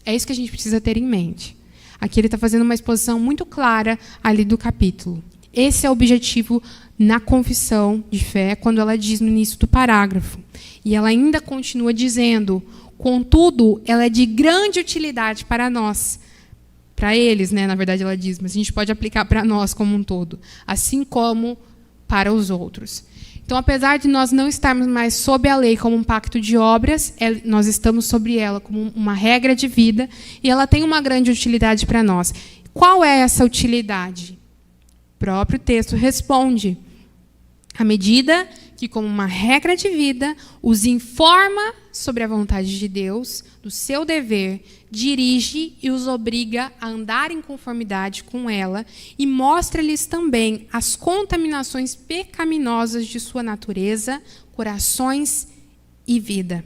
É isso que a gente precisa ter em mente. Aqui ele está fazendo uma exposição muito clara ali do capítulo. Esse é o objetivo na confissão de fé, quando ela diz no início do parágrafo. E ela ainda continua dizendo: contudo, ela é de grande utilidade para nós. Para eles, né, na verdade ela diz, mas a gente pode aplicar para nós como um todo, assim como para os outros. Então, apesar de nós não estarmos mais sob a lei como um pacto de obras, nós estamos sobre ela como uma regra de vida, e ela tem uma grande utilidade para nós. Qual é essa utilidade? O próprio texto responde: à medida que, como uma regra de vida, os informa sobre a vontade de Deus, do seu dever, dirige e os obriga a andar em conformidade com ela e mostra-lhes também as contaminações pecaminosas de sua natureza, corações e vida.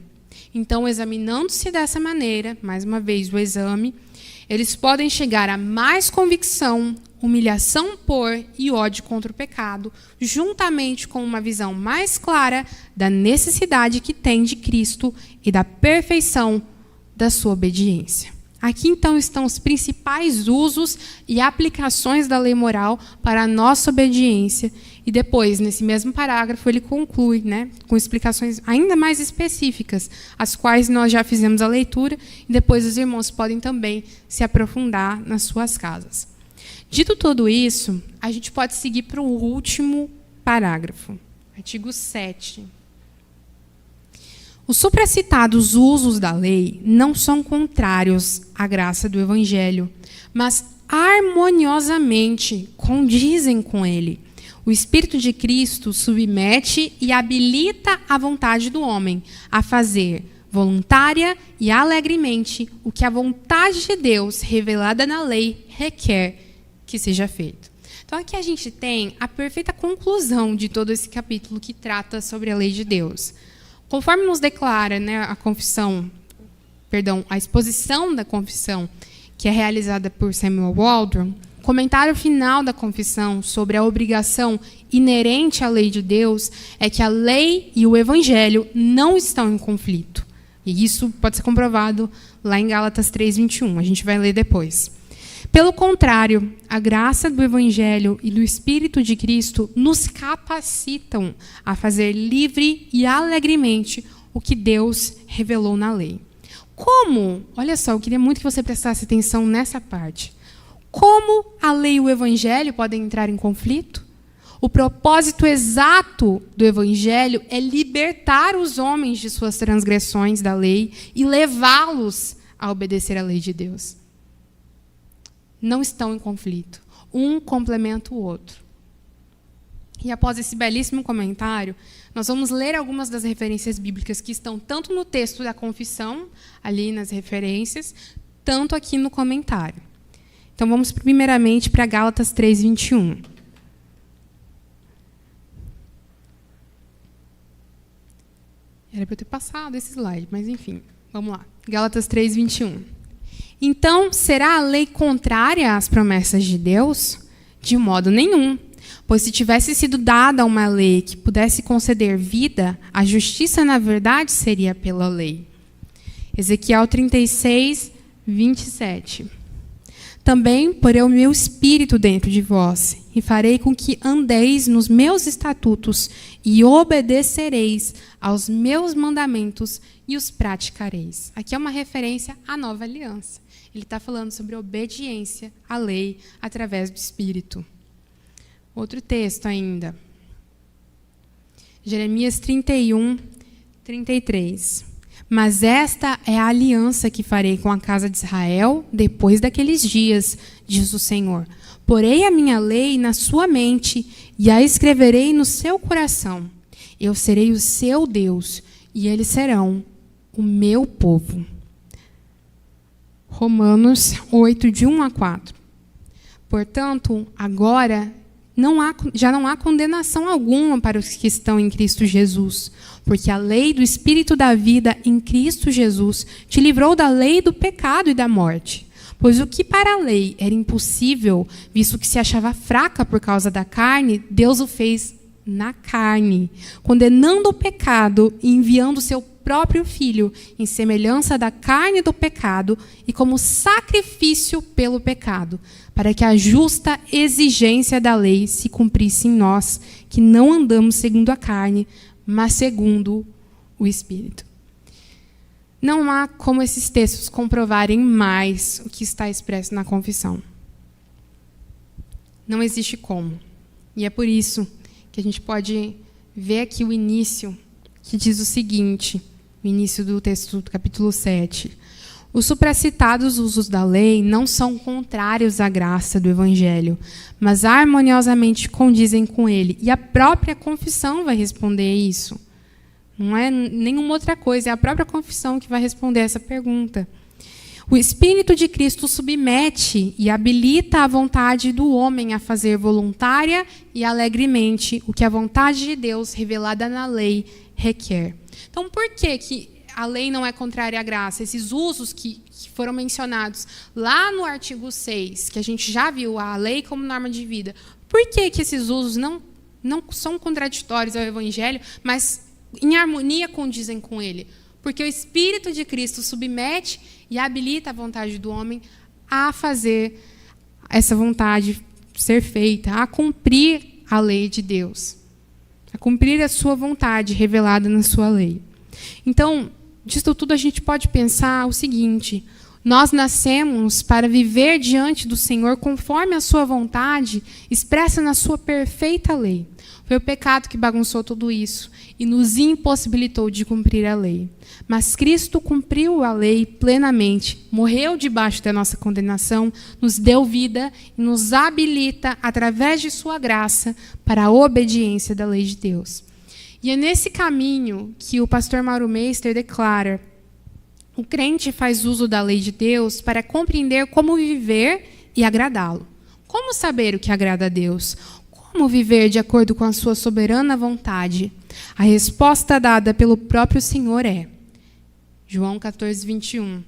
Então, examinando-se dessa maneira, mais uma vez o exame, eles podem chegar a mais convicção, humilhação por e ódio contra o pecado, juntamente com uma visão mais clara da necessidade que tem de Cristo e da perfeição da sua obediência. Aqui, então, estão os principais usos e aplicações da lei moral para a nossa obediência. E depois, nesse mesmo parágrafo, ele conclui, né, com explicações ainda mais específicas, as quais nós já fizemos a leitura, e depois os irmãos podem também se aprofundar nas suas casas. Dito tudo isso, a gente pode seguir para o último parágrafo, artigo 7. Os supracitados usos da lei não são contrários à graça do Evangelho, mas harmoniosamente condizem com ele. O Espírito de Cristo submete e habilita a vontade do homem a fazer voluntária e alegremente o que a vontade de Deus, revelada na lei, requer que seja feito. Então, aqui a gente tem a perfeita conclusão de todo esse capítulo que trata sobre a lei de Deus. Conforme nos declara, né, a exposição da confissão, que é realizada por Samuel Waldron, o comentário final da confissão sobre a obrigação inerente à lei de Deus é que a lei e o Evangelho não estão em conflito. E isso pode ser comprovado lá em Gálatas 3:21. A gente vai ler depois. Pelo contrário, a graça do Evangelho e do Espírito de Cristo nos capacitam a fazer livre e alegremente o que Deus revelou na lei. Como? Olha só, eu queria muito que você prestasse atenção nessa parte. Como a lei e o Evangelho podem entrar em conflito? O propósito exato do Evangelho é libertar os homens de suas transgressões da lei e levá-los a obedecer à lei de Deus. Não estão em conflito. Um complementa o outro. E após esse belíssimo comentário, nós vamos ler algumas das referências bíblicas que estão tanto no texto da confissão, ali nas referências, tanto aqui no comentário. Então, vamos primeiramente para Gálatas 3:21. Era para eu ter passado esse slide, mas enfim, vamos lá. Gálatas 3:21. Então, será a lei contrária às promessas de Deus? De modo nenhum. Pois se tivesse sido dada uma lei que pudesse conceder vida, a justiça, na verdade, seria pela lei. Ezequiel 36:27. Também porei o meu espírito dentro de vós, e farei com que andeis nos meus estatutos, e obedecereis aos meus mandamentos, e os praticareis. Aqui é uma referência à nova aliança. Ele está falando sobre obediência à lei através do Espírito. Outro texto ainda. Jeremias 31:33. Mas esta é a aliança que farei com a casa de Israel depois daqueles dias, diz o Senhor. Porei a minha lei na sua mente e a escreverei no seu coração. Eu serei o seu Deus e eles serão o meu povo. Romanos 8:1-4. Portanto, agora já não há condenação alguma para os que estão em Cristo Jesus, porque a lei do Espírito da vida em Cristo Jesus te livrou da lei do pecado e da morte. Pois o que para a lei era impossível, visto que se achava fraca por causa da carne, Deus o fez na carne, condenando o pecado e enviando o seu próprio Filho em semelhança da carne do pecado e como sacrifício pelo pecado, para que a justa exigência da lei se cumprisse em nós, que não andamos segundo a carne, mas segundo o Espírito. Não há como esses textos comprovarem mais o que está expresso na confissão. Não existe como. E é por isso que a gente pode ver aqui o início, que diz o seguinte, o início do texto do capítulo 7. Os supracitados usos da lei não são contrários à graça do Evangelho, mas harmoniosamente condizem com ele. E a própria confissão vai responder isso. Não é nenhuma outra coisa, é a própria confissão que vai responder essa pergunta. O Espírito de Cristo submete e habilita a vontade do homem a fazer voluntária e alegremente o que a vontade de Deus, revelada na lei, requer. Então, por que a lei não é contrária à graça? Esses usos que foram mencionados lá no artigo 6, que a gente já viu, a lei como norma de vida, por que esses usos não são contraditórios ao Evangelho, mas em harmonia condizem com ele? Porque o Espírito de Cristo submete e habilita a vontade do homem a fazer essa vontade ser feita, a cumprir a lei de Deus, a cumprir a sua vontade revelada na sua lei. Então, disso tudo a gente pode pensar o seguinte: nós nascemos para viver diante do Senhor conforme a sua vontade, expressa na sua perfeita lei. Foi o pecado que bagunçou tudo isso e nos impossibilitou de cumprir a lei. Mas Cristo cumpriu a lei plenamente, morreu debaixo da nossa condenação, nos deu vida e nos habilita, através de sua graça, para a obediência da lei de Deus. E é nesse caminho que o pastor Mauro Meister declara: o crente faz uso da lei de Deus para compreender como viver e agradá-lo. Como saber o que agrada a Deus? Como viver de acordo com a sua soberana vontade? A resposta dada pelo próprio Senhor é João 14:21.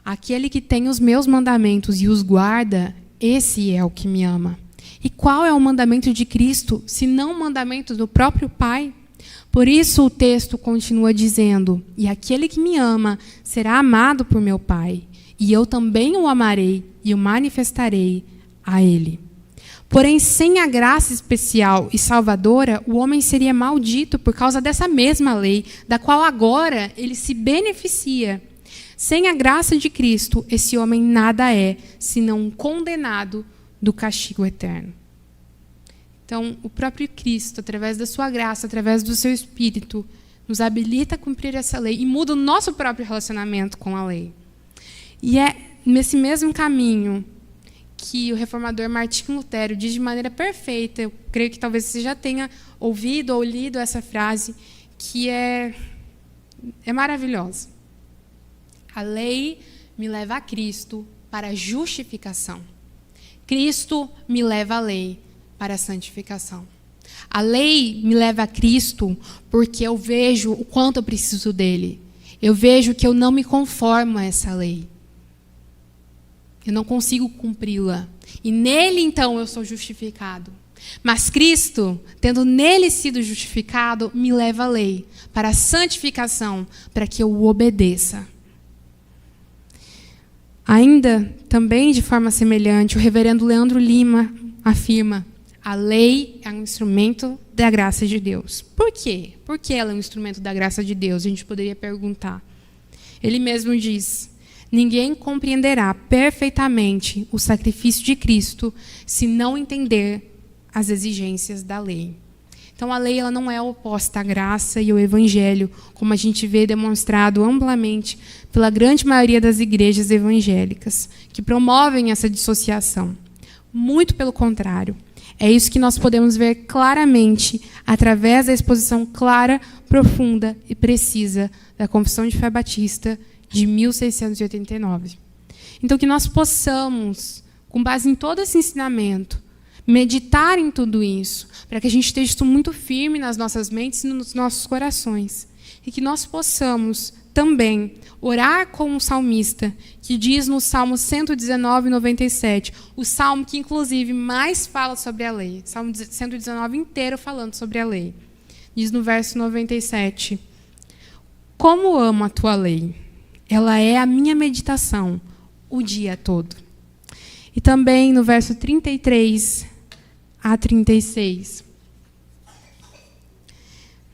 Aquele que tem os meus mandamentos e os guarda, esse é o que me ama. E qual é o mandamento de Cristo, se não o mandamento do próprio Pai? Por isso o texto continua dizendo: e aquele que me ama será amado por meu Pai, e eu também o amarei e o manifestarei a ele. Porém, sem a graça especial e salvadora, o homem seria maldito por causa dessa mesma lei, da qual agora ele se beneficia. Sem a graça de Cristo, esse homem nada é, senão um condenado do castigo eterno. Então, o próprio Cristo, através da sua graça, através do seu Espírito, nos habilita a cumprir essa lei e muda o nosso próprio relacionamento com a lei. E é nesse mesmo caminho que o reformador Martinho Lutero diz de maneira perfeita, eu creio que talvez você já tenha ouvido ou lido essa frase, que é maravilhosa. A lei me leva a Cristo para a justificação. Cristo me leva à lei para a santificação. A lei me leva a Cristo porque eu vejo o quanto eu preciso dele. Eu vejo que eu não me conformo a essa lei. Eu não consigo cumpri-la. E nele, então, eu sou justificado. Mas Cristo, tendo nele sido justificado, me leva à lei para a santificação, para que eu o obedeça. Ainda, também de forma semelhante, o reverendo Leandro Lima afirma: a lei é um instrumento da graça de Deus. Por quê? Por que ela é um instrumento da graça de Deus? A gente poderia perguntar. Ele mesmo diz: ninguém compreenderá perfeitamente o sacrifício de Cristo se não entender as exigências da lei. Então, a lei ela não é oposta à graça e ao evangelho, como a gente vê demonstrado amplamente pela grande maioria das igrejas evangélicas, que promovem essa dissociação. Muito pelo contrário. É isso que nós podemos ver claramente através da exposição clara, profunda e precisa da Confissão de Fé Batista de 1689. Então, que nós possamos, com base em todo esse ensinamento, meditar em tudo isso, para que a gente esteja isso muito firme nas nossas mentes e nos nossos corações. E que nós possamos também orar como o salmista, que diz no Salmo 119, 97, o salmo que, inclusive, mais fala sobre a lei. Salmo 119 inteiro falando sobre a lei. Diz no verso 97, como amo a tua lei, ela é a minha meditação o dia todo. E também no verso 33 a 36.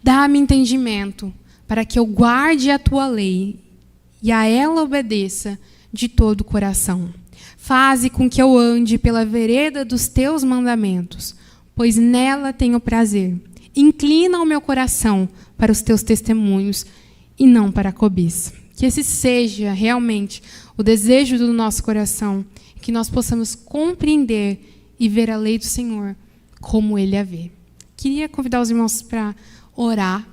Dá-me entendimento para que eu guarde a tua lei e a ela obedeça de todo o coração. Faze com que eu ande pela vereda dos teus mandamentos, pois nela tenho prazer. Inclina o meu coração para os teus testemunhos e não para a cobiça. Que esse seja realmente o desejo do nosso coração, que nós possamos compreender e ver a lei do Senhor como Ele a vê. Queria convidar os irmãos para orar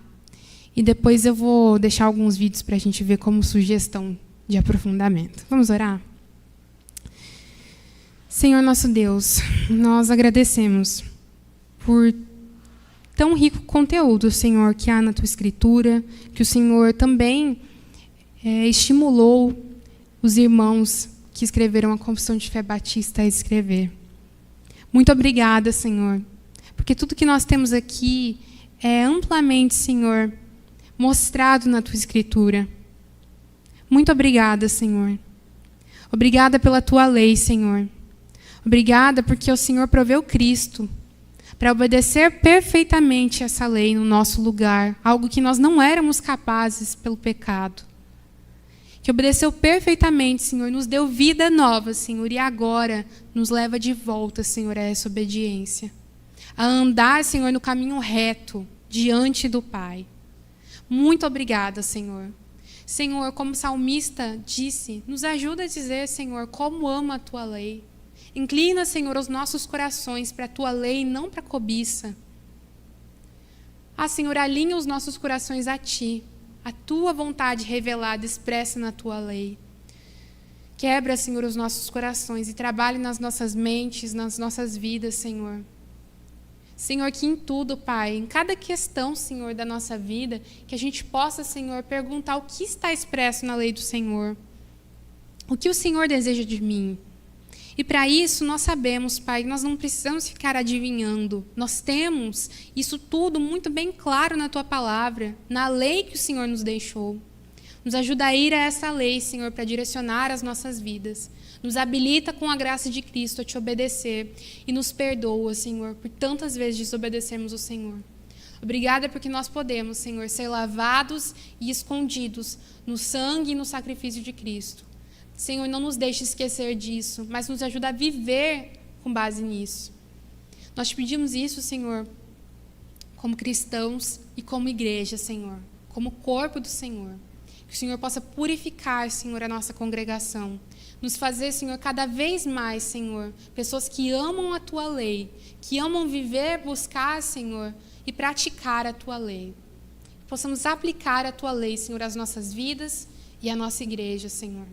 e depois eu vou deixar alguns vídeos para a gente ver como sugestão de aprofundamento. Vamos orar? Senhor nosso Deus, nós agradecemos por tão rico conteúdo, Senhor, que há na Tua Escritura, que o Senhor também estimulou os irmãos que escreveram a Confissão de Fé Batista a escrever. Muito obrigada, Senhor, porque tudo que nós temos aqui é amplamente, Senhor, mostrado na Tua Escritura. Muito obrigada, Senhor. Obrigada pela Tua lei, Senhor. Obrigada porque o Senhor proveu Cristo para obedecer perfeitamente essa lei no nosso lugar, algo que nós não éramos capazes pelo pecado. Que obedeceu perfeitamente, Senhor, nos deu vida nova, Senhor, e agora nos leva de volta, Senhor, a essa obediência. A andar, Senhor, no caminho reto, diante do Pai. Muito obrigada, Senhor. Senhor, como o salmista disse, nos ajuda a dizer, Senhor, como amo a Tua lei. Inclina, Senhor, os nossos corações para a Tua lei e não para a cobiça. Senhor, alinha os nossos corações a Ti. A Tua vontade revelada, expressa na Tua lei. Quebra, Senhor, os nossos corações e trabalhe nas nossas mentes, nas nossas vidas, Senhor. Senhor, que em tudo, Pai, em cada questão, Senhor, da nossa vida, que a gente possa, Senhor, perguntar o que está expresso na lei do Senhor. O que o Senhor deseja de mim? E para isso nós sabemos, Pai, que nós não precisamos ficar adivinhando. Nós temos isso tudo muito bem claro na Tua palavra, na lei que o Senhor nos deixou. Nos ajuda a ir a essa lei, Senhor, para direcionar as nossas vidas. Nos habilita com a graça de Cristo a Te obedecer e nos perdoa, Senhor, por tantas vezes desobedecermos o Senhor. Obrigada porque nós podemos, Senhor, ser lavados e escondidos no sangue e no sacrifício de Cristo. Senhor, não nos deixe esquecer disso, mas nos ajuda a viver com base nisso. Nós te pedimos isso, Senhor, como cristãos e como igreja, Senhor, como corpo do Senhor. Que o Senhor possa purificar, Senhor, a nossa congregação. Nos fazer, Senhor, cada vez mais, Senhor, pessoas que amam a Tua lei, que amam viver, buscar, Senhor, e praticar a Tua lei. Que possamos aplicar a Tua lei, Senhor, às nossas vidas e à nossa igreja, Senhor.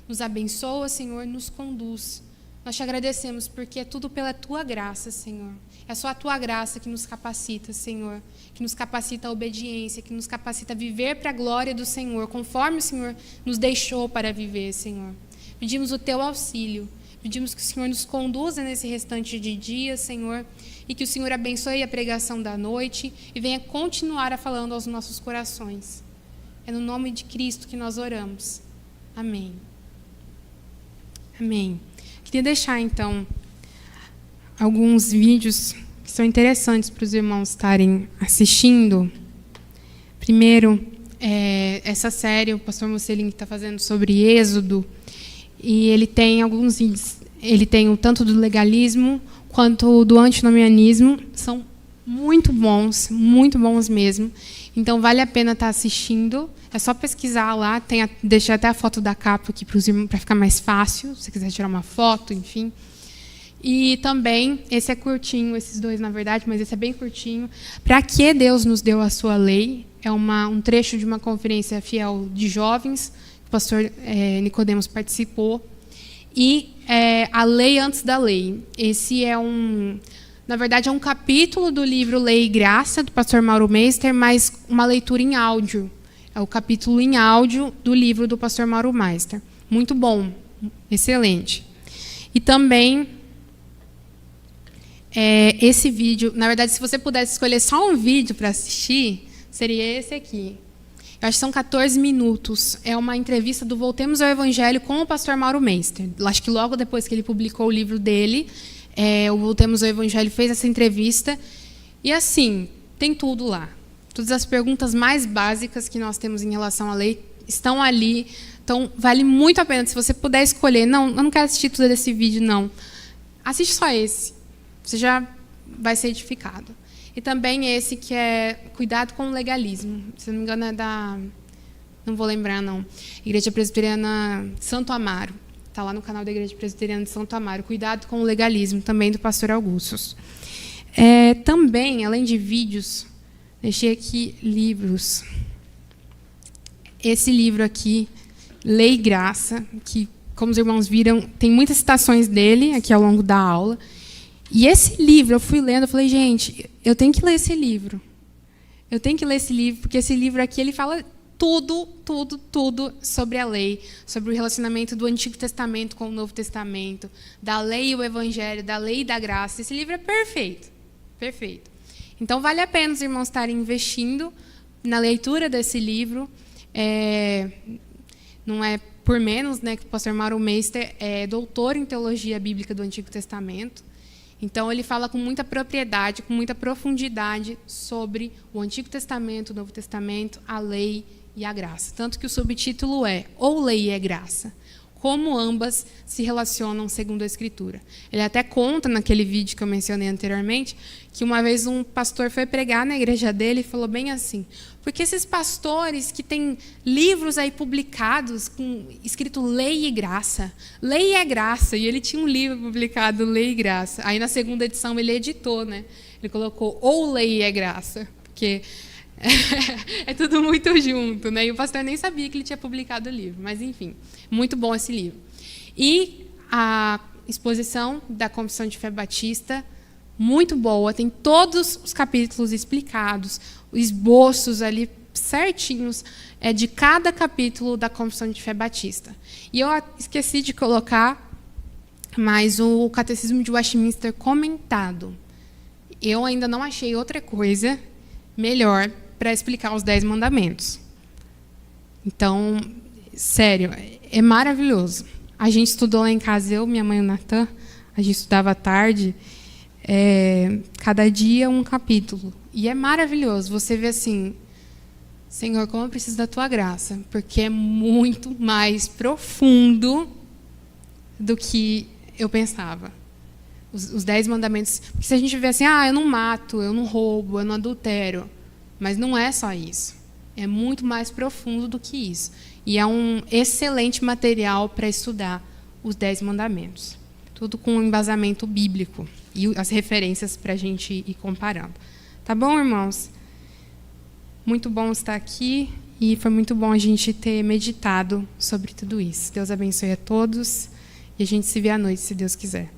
Nos abençoa, Senhor, nos conduz. Nós te agradecemos porque é tudo pela Tua graça, Senhor. É só a Tua graça que nos capacita, Senhor, que nos capacita a obediência, que nos capacita a viver para a glória do Senhor, conforme o Senhor nos deixou para viver, Senhor. Pedimos o Teu auxílio, pedimos que o Senhor nos conduza nesse restante de dia, Senhor, e que o Senhor abençoe a pregação da noite e venha continuar a falando aos nossos corações. É no nome de Cristo que nós oramos. Amém. Amém. Queria deixar, então, alguns vídeos que são interessantes para os irmãos estarem assistindo. Primeiro, essa série, o pastor Mocelin está fazendo sobre Êxodo, e ele tem alguns vídeos. Ele tem o tanto do legalismo quanto do antinomianismo. São muito bons mesmo. Então, vale a pena estar assistindo. É só pesquisar lá. Deixei até a foto da capa aqui para os irmãos, para ficar mais fácil, se você quiser tirar uma foto, enfim. E também, esse é curtinho, esses dois, na verdade, mas esse é bem curtinho. Para que Deus nos deu a sua lei? É um trecho de uma conferência fiel de jovens, que o pastor Nicodemos participou. E a lei antes da lei. Esse na verdade, é um capítulo do livro Lei e Graça, do pastor Mauro Meister, mas uma leitura em áudio. É o capítulo em áudio do livro do pastor Mauro Meister. Muito bom, excelente. E também, esse vídeo, na verdade, se você pudesse escolher só um vídeo para assistir, seria esse aqui. Eu acho que são 14 minutos. É uma entrevista do Voltemos ao Evangelho com o pastor Mauro Meister. Acho que logo depois que ele publicou o livro dele, o Voltemos ao Evangelho fez essa entrevista. E, assim, tem tudo lá. Todas as perguntas mais básicas que nós temos em relação à lei estão ali. Então, vale muito a pena. Se você puder escolher, não, eu não quero assistir tudo desse vídeo, não. Assiste só esse. Você já vai ser edificado. E também esse que é Cuidado com o Legalismo. Se não me engano, é da... Não vou lembrar, não. Igreja Presbiteriana Santo Amaro. Está lá no canal da Igreja Presbiteriana de Santo Amaro. Cuidado com o Legalismo, também do pastor Augustus. Também, além de vídeos, deixei aqui livros. Esse livro aqui, Lei e Graça, que, como os irmãos viram, tem muitas citações dele aqui ao longo da aula. E esse livro, eu fui lendo, eu falei, gente, eu tenho que ler esse livro. Eu tenho que ler esse livro, porque esse livro aqui, ele fala tudo sobre a lei, sobre o relacionamento do Antigo Testamento com o Novo Testamento, da lei e o Evangelho, da lei e da graça. Esse livro é perfeito, perfeito. Então, vale a pena os irmãos estarem investindo na leitura desse livro. Não é por menos, né, que o pastor Mauro Meister é doutor em teologia bíblica do Antigo Testamento. Então, ele fala com muita propriedade, com muita profundidade sobre o Antigo Testamento, o Novo Testamento, a lei e a graça. Tanto que o subtítulo é Ou Lei é Graça. Como ambas se relacionam segundo a Escritura. Ele até conta, naquele vídeo que eu mencionei anteriormente, que uma vez um pastor foi pregar na igreja dele e falou bem assim, porque esses pastores que têm livros aí publicados escrito Lei e Graça, Lei é Graça, e ele tinha um livro publicado, Lei e Graça. Aí na segunda edição ele editou, né? Ele colocou Ou Lei é Graça, porque é tudo muito junto, né? E o pastor nem sabia que ele tinha publicado o livro, mas enfim, muito bom esse livro. E a exposição da Confissão de Fé Batista, muito boa, tem todos os capítulos explicados, esboços ali certinhos de cada capítulo da Confissão de Fé Batista. E eu esqueci de colocar mais o Catecismo de Westminster comentado. Eu ainda não achei outra coisa melhor para explicar os 10 mandamentos. Então, sério, é maravilhoso. A gente estudou lá em casa, eu, minha mãe e o Natan, a gente estudava à tarde, cada dia um capítulo. E é maravilhoso. Você vê assim, Senhor, como eu preciso da Tua graça, porque é muito mais profundo do que eu pensava. os 10 mandamentos. Porque se a gente vê assim, eu não mato, eu não roubo, eu não adultero. Mas não é só isso. É muito mais profundo do que isso. E é um excelente material para estudar os 10 mandamentos. Tudo com um embasamento bíblico e as referências para a gente ir comparando. Tá bom, irmãos? Muito bom estar aqui e foi muito bom a gente ter meditado sobre tudo isso. Deus abençoe a todos e a gente se vê à noite, se Deus quiser.